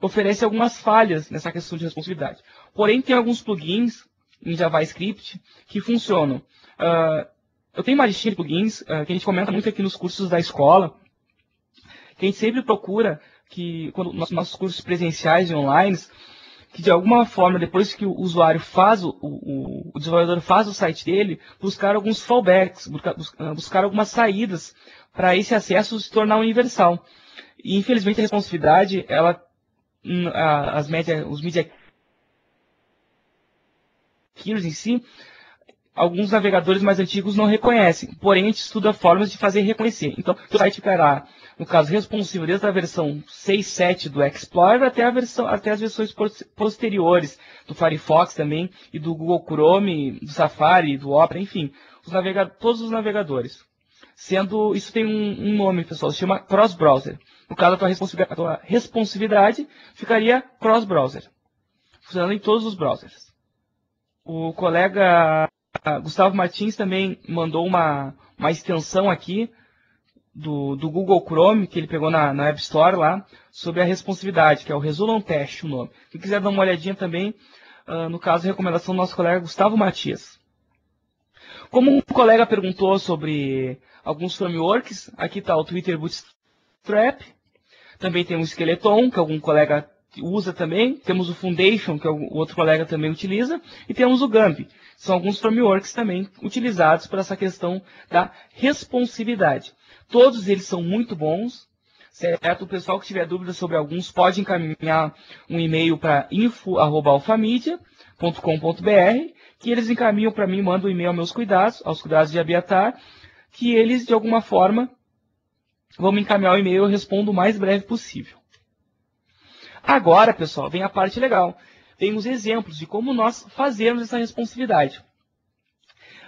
oferece algumas falhas nessa questão de responsividade. Porém, tem alguns plugins em JavaScript que funcionam. Eu tenho uma listinha de plugins que a gente comenta muito aqui nos cursos da escola, que a gente sempre procura que, quando nossos cursos presenciais e online, que de alguma forma, depois que o usuário faz, o desenvolvedor faz o site dele, buscar alguns fallbacks, buscar algumas saídas para esse acesso se tornar universal. E infelizmente a responsividade, os media keys em si, alguns navegadores mais antigos não reconhecem, porém a gente estuda formas de fazer reconhecer. Então, o site ficará, no caso, responsivo desde a versão 6.7 do Explorer até as versões posteriores do Firefox também, e do Google Chrome, do Safari, do Opera, enfim, todos os navegadores. Isso tem um nome, pessoal, se chama cross-browser. No caso, a tua responsividade ficaria cross-browser, funcionando em todos os browsers. O colega Gustavo Martins também mandou uma extensão aqui do Google Chrome, que ele pegou na App Store lá, sobre a responsividade, que é o Resolve Test, o nome. Se quiser dar uma olhadinha também, no caso, a recomendação do nosso colega Gustavo Matias. Como um colega perguntou sobre alguns frameworks, aqui está o Twitter Bootstrap, também tem o Skeleton, que algum colega usa também, temos o Foundation, que o outro colega também utiliza, e temos o Gumby. São alguns frameworks também utilizados para essa questão da responsividade. Todos eles são muito bons, certo? O pessoal que tiver dúvidas sobre alguns pode encaminhar um e-mail para info@alfamedia.com.br, que eles encaminham para mim, mandam um e-mail aos cuidados de Abiatar, que eles, de alguma forma, vão me encaminhar o e-mail e eu respondo o mais breve possível. Agora, pessoal, vem a parte legal. Vem os exemplos de como nós fazemos essa responsividade.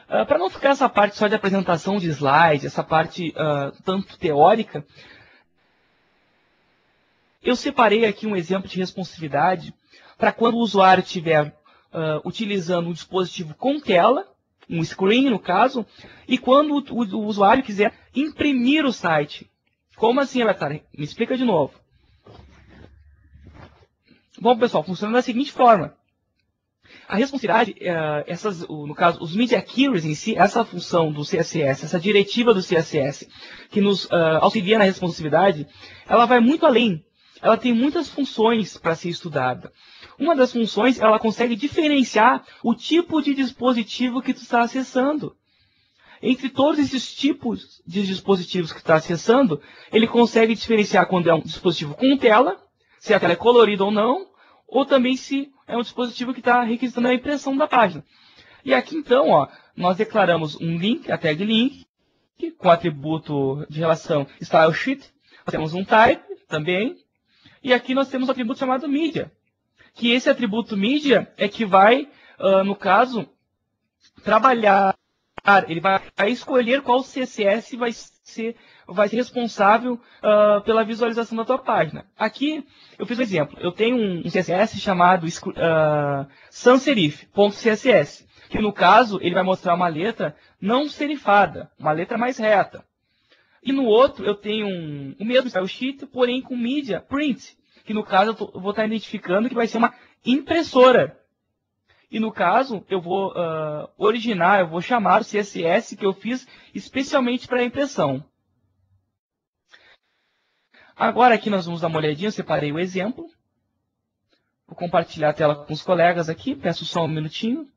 Para não ficar essa parte só de apresentação de slide, essa parte tanto teórica, eu separei aqui um exemplo de responsividade para quando o usuário estiver utilizando um dispositivo com tela, um screen no caso, e quando o usuário quiser imprimir o site. Como assim, Avatar? Me explica de novo. Bom, pessoal, funciona da seguinte forma. A responsividade, no caso, os media queries em si, essa função do CSS, essa diretiva do CSS, que nos auxilia na responsividade, ela vai muito além. Ela tem muitas funções para ser estudada. Uma das funções, ela consegue diferenciar o tipo de dispositivo que tu está acessando. Entre todos esses tipos de dispositivos que tu está acessando, ele consegue diferenciar quando é um dispositivo com tela, se a tela é colorida ou não, ou também se é um dispositivo que está requisitando a impressão da página. E aqui então, nós declaramos um link, a tag link, com o atributo de relação StyleSheet. Nós temos um type também. E aqui nós temos um atributo chamado media. Que esse atributo media é que vai, no caso, trabalhar. Ele vai escolher qual CSS vai ser responsável pela visualização da tua página. Aqui, eu fiz um exemplo. Eu tenho um CSS chamado sans-serif.css, que no caso, ele vai mostrar uma letra não serifada, uma letra mais reta. E no outro, eu tenho o mesmo style sheet, porém com media print, que no caso, eu vou estar identificando que vai ser uma impressora. E no caso, eu vou eu vou chamar o CSS que eu fiz especialmente para a impressão. Agora aqui nós vamos dar uma olhadinha, eu separei o exemplo. Vou compartilhar a tela com os colegas aqui, peço só um minutinho.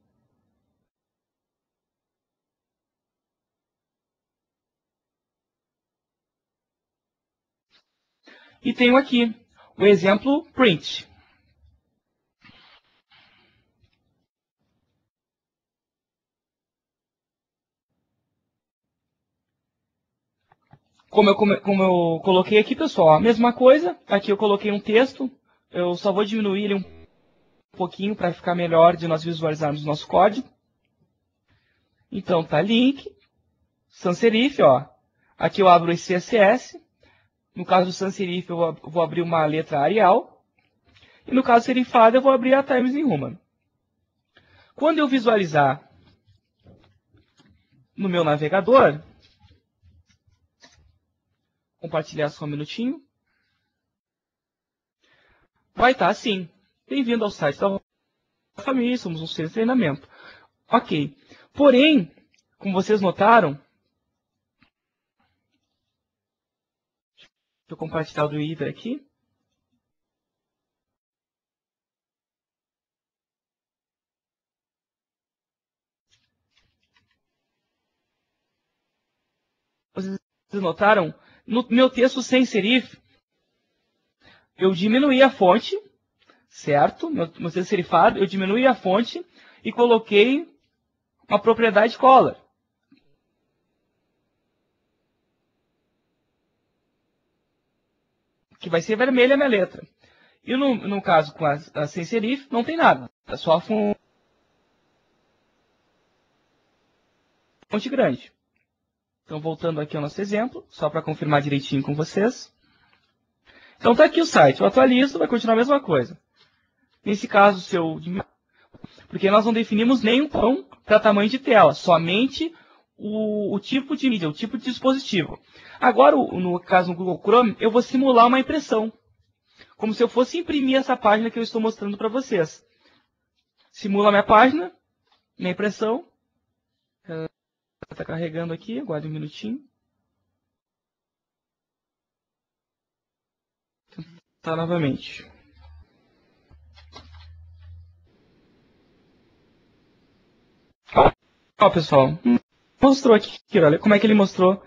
E tenho aqui o exemplo print. Como eu coloquei aqui, pessoal, a mesma coisa. Aqui eu coloquei um texto. Eu só vou diminuir ele um pouquinho para ficar melhor de nós visualizarmos o nosso código. Então, tá link, sans serif, Aqui eu abro esse CSS. No caso do sans serif, eu vou abrir uma letra Arial. E no caso serifada, eu vou abrir a Times New Roman. Quando eu visualizar no meu navegador, compartilhar só um minutinho, vai estar assim. Bem-vindo ao site da família, somos um centro de treinamento. Ok. Porém, como vocês notaram, deixa eu compartilhar o do Iver aqui. notaram, no meu texto sem serif, eu diminuí a fonte, certo? Meu texto serifado, eu diminuí a fonte e coloquei uma propriedade color. Que vai ser vermelha a minha letra. E no caso com a sem serif, não tem nada. É só a fonte grande. Então, voltando aqui ao nosso exemplo, só para confirmar direitinho com vocês. Então, está aqui o site. Eu atualizo, vai continuar a mesma coisa. Nesse caso, se eu... Porque nós não definimos nenhum tom para tamanho de tela, somente o tipo de mídia, o tipo de dispositivo. Agora, no caso do Google Chrome, eu vou simular uma impressão. Como se eu fosse imprimir essa página que eu estou mostrando para vocês. Simula a minha página, minha impressão. Está carregando aqui, aguarde um minutinho. Tá novamente. Ó, pessoal, mostrou aqui, olha como é que ele mostrou.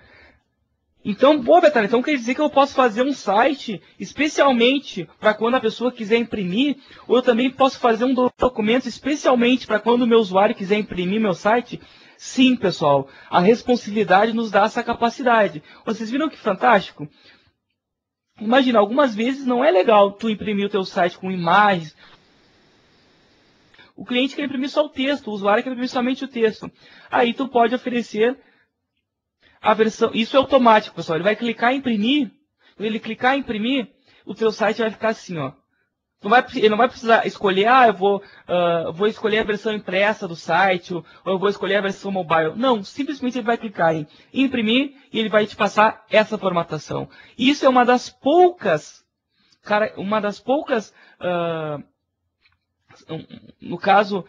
Então, boa, Betânia, então quer dizer que eu posso fazer um site especialmente para quando a pessoa quiser imprimir, ou eu também posso fazer um documento especialmente para quando o meu usuário quiser imprimir meu site? Sim, pessoal, a responsividade nos dá essa capacidade. Vocês viram que fantástico? Imagina, algumas vezes não é legal tu imprimir o teu site com imagens. O cliente quer imprimir só o texto, o usuário quer imprimir somente o texto. Aí tu pode oferecer a versão, isso é automático, pessoal. Ele vai clicar em imprimir, quando ele clicar em imprimir, o teu site vai ficar assim, ó. Ele não vai precisar escolher, eu vou escolher a versão impressa do site, ou eu vou escolher a versão mobile. Não, simplesmente ele vai clicar em imprimir e ele vai te passar essa formatação. Isso é uma das poucas, no caso,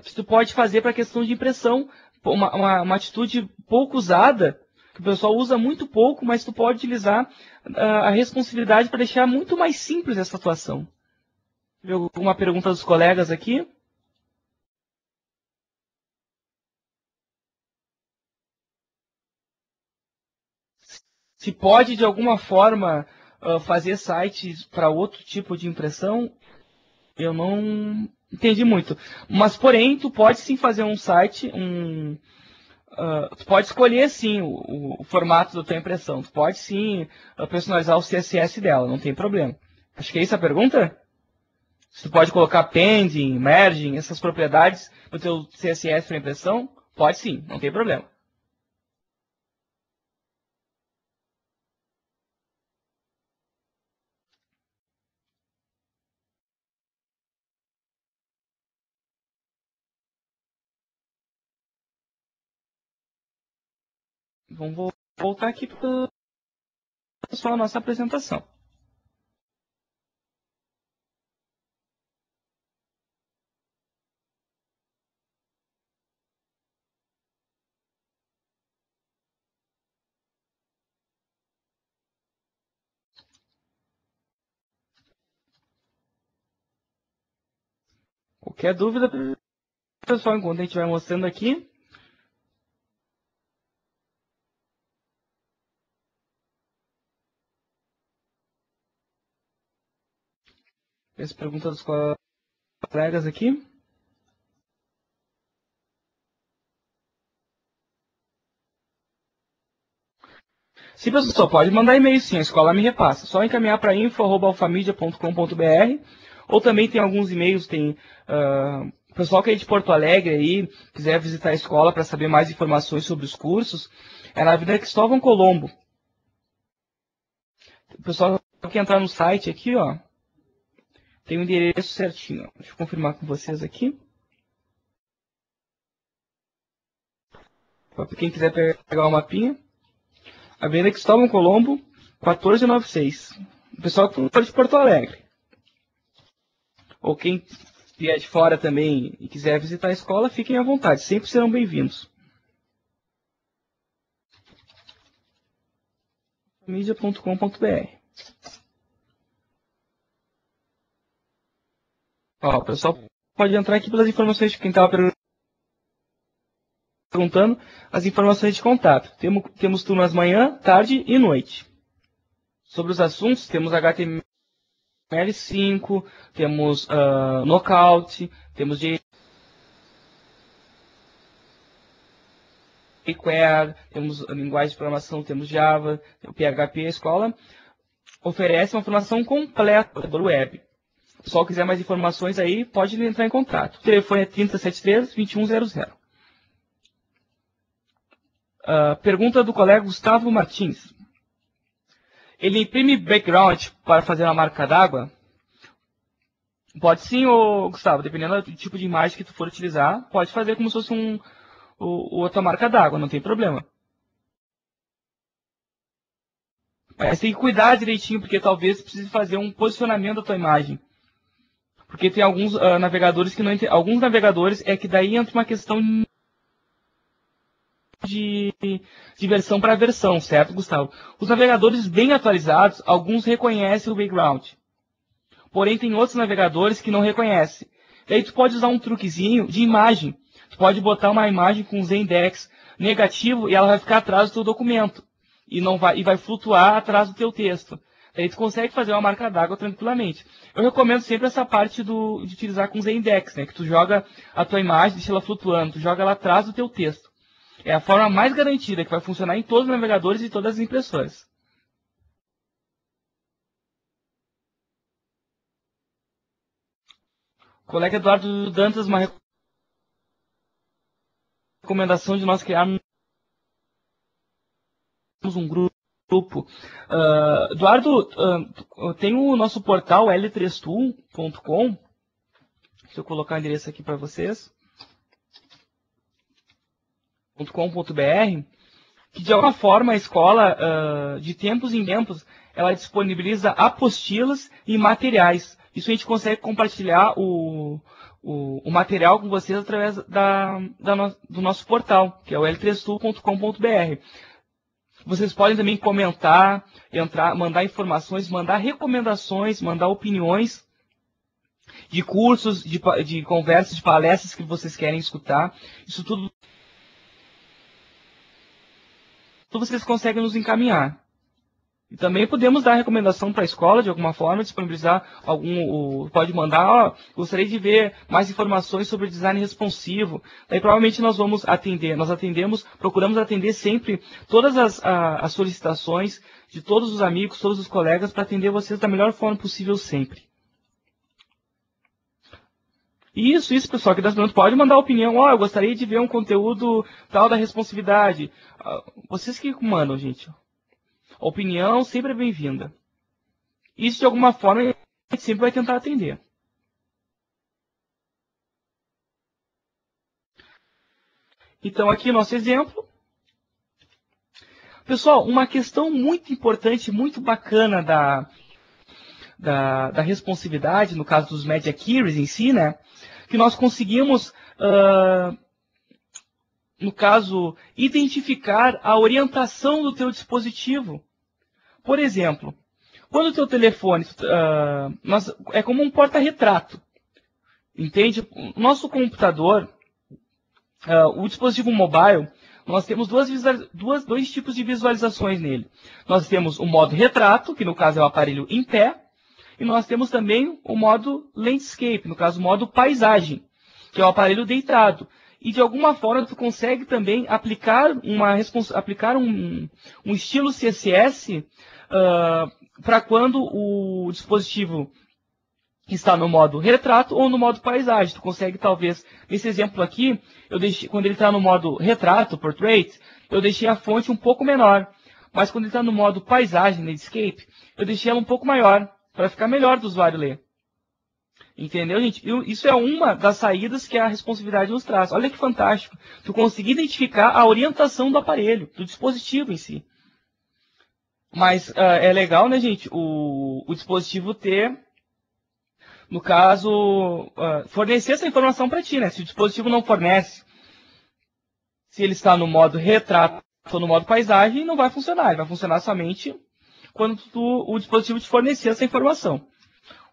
que tu pode fazer para a questão de impressão, uma atitude pouco usada, que o pessoal usa muito pouco, mas tu pode utilizar a responsabilidade para deixar muito mais simples essa situação. Uma pergunta dos colegas aqui. Se pode, de alguma forma, fazer sites para outro tipo de impressão, eu não entendi muito. Mas, porém, tu pode sim fazer um site, tu pode escolher sim o formato da tua impressão. Tu pode sim personalizar o CSS dela, não tem problema. Acho que é isso a pergunta? Se tu pode colocar pending, merging, essas propriedades no teu CSS para impressão? Pode sim, não tem problema. Vamos voltar aqui para a nossa apresentação. Qualquer dúvida, pessoal, enquanto a gente vai mostrando aqui. As perguntas dos colegas aqui. Sim, pessoal, pode mandar e-mail sim, a escola me repassa. Só encaminhar para info@alfamidia.com.br, ou também tem alguns e-mails, tem o pessoal que é de Porto Alegre aí, quiser visitar a escola para saber mais informações sobre os cursos, é na Avenida Cristóvão Colombo. O pessoal que entrar no site aqui, ó, tem o endereço certinho. Deixa eu confirmar com vocês aqui. Para quem quiser pegar o mapinha. Avenida Cristóvão Colombo, 1496. O pessoal que for de Porto Alegre. Ou quem vier de fora também e quiser visitar a escola, fiquem à vontade. Sempre serão bem-vindos. mídia.com.br. Ó, o pessoal pode entrar aqui pelas informações de quem estava perguntando as informações de contato. Temos turmas manhã, tarde e noite. Sobre os assuntos, temos HTML5, temos Knockout, temos jQuery, temos linguagem de programação, temos Java, o PHP. A escola oferece uma formação completa pelo web. Se o pessoal quiser mais informações aí, pode entrar em contato. O telefone é 3073-2100. Pergunta do colega Gustavo Martins. Ele imprime background para fazer uma marca d'água? Pode sim, Gustavo, dependendo do tipo de imagem que tu for utilizar, pode fazer como se fosse outra marca d'água, não tem problema. Mas tem que cuidar direitinho, porque talvez precise fazer um posicionamento da tua imagem. Porque tem alguns navegadores que não entendem. Alguns navegadores é que daí entra uma questão de versão para versão, certo, Gustavo? Os navegadores bem atualizados, alguns reconhecem o background. Porém, tem outros navegadores que não reconhecem. Daí tu pode usar um truquezinho de imagem. Tu pode botar uma imagem com Zendex negativo e ela vai ficar atrás do teu documento. E vai flutuar atrás do teu texto. Daí tu consegue fazer uma marca d'água tranquilamente. Eu recomendo sempre essa parte de utilizar com Zendex, né? Que tu joga a tua imagem, deixa ela flutuando, tu joga ela atrás do teu texto. É a forma mais garantida, que vai funcionar em todos os navegadores e todas as impressoras. O colega Eduardo Dantas, uma recomendação de nós criarmos um grupo. Eduardo, tem o nosso portal l3tool.com. Deixa eu colocar o endereço aqui para vocês. .com.br, que de alguma forma a escola, de tempos em tempos, ela disponibiliza apostilas e materiais. Isso a gente consegue compartilhar o material com vocês através do nosso portal, que é o l3tool.com.br. Vocês podem também comentar, mandar informações, mandar recomendações, mandar opiniões de cursos, de conversas, de palestras que vocês querem escutar. Isso tudo vocês conseguem nos encaminhar. E também podemos dar recomendação para a escola, de alguma forma, disponibilizar pode mandar, gostaria de ver mais informações sobre design responsivo. Daí provavelmente nós vamos atender, procuramos atender sempre todas as solicitações de todos os amigos, todos os colegas, para atender vocês da melhor forma possível sempre. Isso, pessoal, que das perguntas pode mandar opinião. Eu gostaria de ver um conteúdo tal da responsividade. Vocês que mandam, gente. A opinião sempre é bem-vinda. Isso, de alguma forma, a gente sempre vai tentar atender. Então, aqui o nosso exemplo. Pessoal, uma questão muito importante, muito bacana da responsividade, no caso dos Media Queries em si, né? Que nós conseguimos, no caso, identificar a orientação do teu dispositivo. Por exemplo, quando o teu telefone é como um porta-retrato, entende? Nosso computador, o dispositivo mobile, nós temos dois tipos de visualizações nele. Nós temos o modo retrato, que no caso é o aparelho em pé, e nós temos também o modo landscape, no caso o modo paisagem, que é o aparelho deitado. E de alguma forma tu consegue também aplicar um estilo CSS para quando o dispositivo está no modo retrato ou no modo paisagem. Tu consegue talvez, nesse exemplo aqui, quando ele está no modo retrato, portrait, eu deixei a fonte um pouco menor. Mas quando ele está no modo paisagem, landscape, eu deixei ela um pouco maior, para ficar melhor do usuário ler. Entendeu, gente? Isso é uma das saídas que a responsividade nos traz. Olha que fantástico. Tu conseguir identificar a orientação do aparelho, do dispositivo em si. Mas é legal, né, gente, o dispositivo ter, no caso, fornecer essa informação para ti, né? Se o dispositivo não fornece, se ele está no modo retrato ou no modo paisagem, não vai funcionar. Ele vai funcionar somente quando o dispositivo te fornecer essa informação.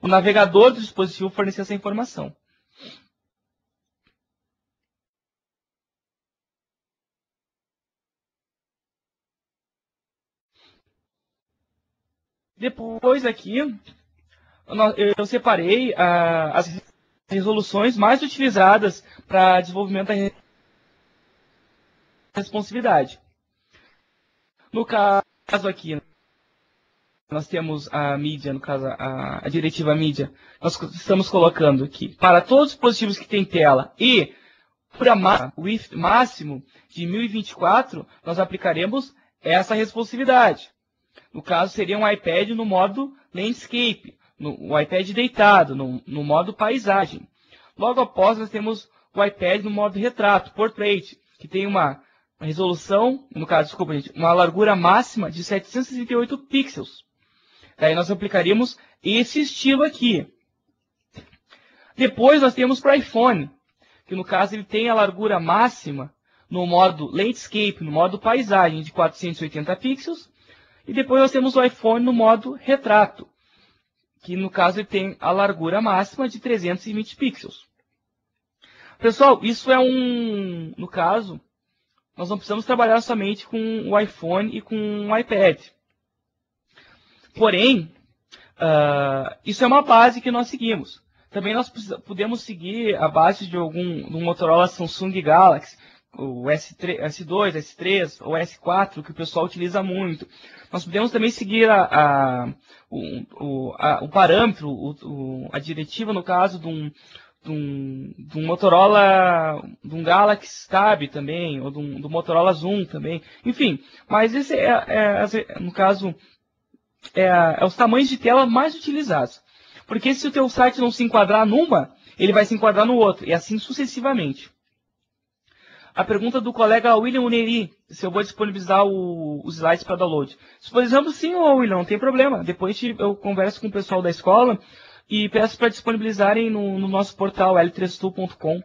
O navegador do dispositivo fornecer essa informação. Depois aqui, eu separei as resoluções mais utilizadas para desenvolvimento da responsividade. No caso aqui, nós temos a mídia, no caso a diretiva mídia, nós estamos colocando aqui, para todos os dispositivos que têm tela e para o width máximo de 1024, nós aplicaremos essa responsividade. No caso, seria um iPad no modo landscape, o iPad deitado, no modo paisagem. Logo após, nós temos o iPad no modo retrato, portrait, que tem uma resolução, no caso, desculpa, gente, uma largura máxima de 768 pixels. Daí nós aplicaríamos esse estilo aqui. Depois nós temos para o iPhone, que no caso ele tem a largura máxima no modo landscape, no modo paisagem, de 480 pixels. E depois nós temos o iPhone no modo retrato, que no caso ele tem a largura máxima de 320 pixels. Pessoal, isso é no caso, nós não precisamos trabalhar somente com o iPhone e com o iPad. Porém, isso é uma base que nós seguimos. Também nós podemos seguir a base de um Motorola Samsung Galaxy, o S2, S3 ou S4, que o pessoal utiliza muito. Nós podemos também seguir o parâmetro, a diretiva, no caso, de um Motorola, de um Galaxy Tab também, ou do Motorola Zoom também. Enfim, mas esse no caso, os tamanhos de tela mais utilizados. Porque se o teu site não se enquadrar numa, ele vai se enquadrar no outro, e assim sucessivamente. A pergunta do colega William Neri, se eu vou disponibilizar os slides para download. Por exemplo, sim, William, não tem problema. Depois eu converso com o pessoal da escola e peço para disponibilizarem no nosso portal l3tu.com.br.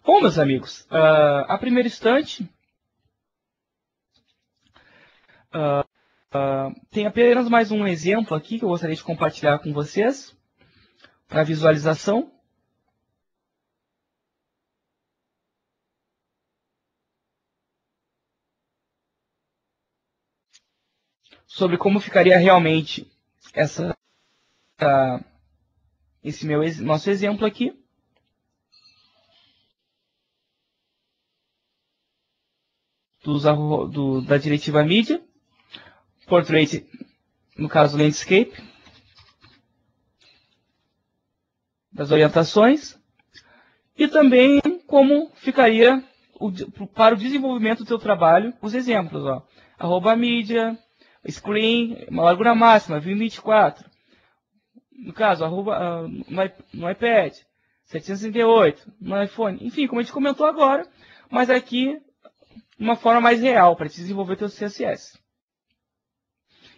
Bom, meus amigos, a primeira instante, tem apenas mais um exemplo aqui que eu gostaria de compartilhar com vocês para visualização. Sobre como ficaria realmente esse nosso exemplo aqui. Da diretiva mídia. Portrait, no caso, landscape. Das orientações. E também como ficaria para o desenvolvimento do seu trabalho os exemplos. @mídia, screen, uma largura máxima, 1024. No caso, no iPad, 768, no iPhone. Enfim, como a gente comentou agora, mas aqui uma forma mais real para desenvolver o seu CSS.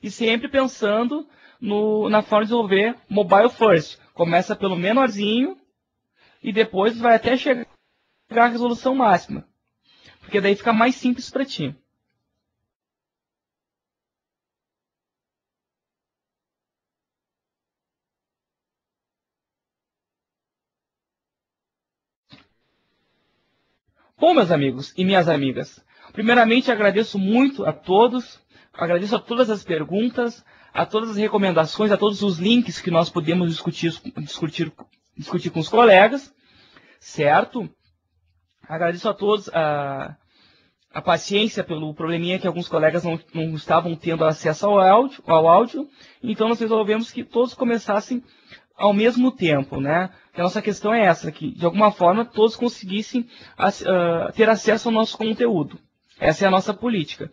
E sempre pensando na forma de desenvolver mobile first. Começa pelo menorzinho e depois vai até chegar à resolução máxima. Porque daí fica mais simples para ti. Bom, meus amigos e minhas amigas, primeiramente agradeço muito a todos, agradeço a todas as perguntas, a todas as recomendações, a todos os links que nós podemos discutir com os colegas, certo? Agradeço a todos a paciência pelo probleminha que alguns colegas não estavam tendo acesso ao áudio, então nós resolvemos que todos começassem ao mesmo tempo, né? A nossa questão é essa, que de alguma forma todos conseguissem ter acesso ao nosso conteúdo. Essa é a nossa política.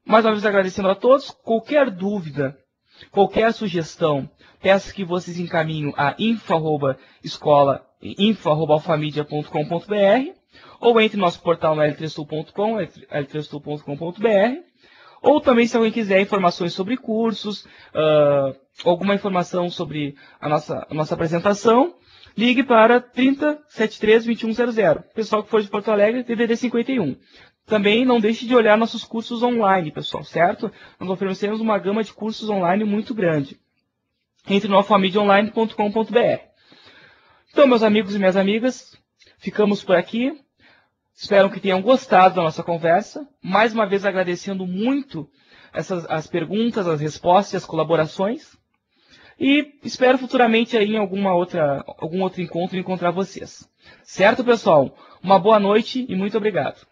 Mais uma vez agradecendo a todos. Qualquer dúvida, qualquer sugestão, peço que vocês encaminhem a info@alfamidia.com.br ou entre no nosso portal no l3tu.com, l3tu.com.br. Ou também, se alguém quiser informações sobre cursos, alguma informação sobre a nossa apresentação, ligue para 3073-2100. Pessoal que for de Porto Alegre, DDD 51. Também não deixe de olhar nossos cursos online, pessoal, certo? Nós oferecemos uma gama de cursos online muito grande. Entre no alfamediaonline.com.br. Então, meus amigos e minhas amigas, ficamos por aqui. Espero que tenham gostado da nossa conversa. Mais uma vez agradecendo muito as perguntas, as respostas e as colaborações. E espero futuramente aí em algum outro encontro encontrar vocês. Certo, pessoal? Uma boa noite e muito obrigado.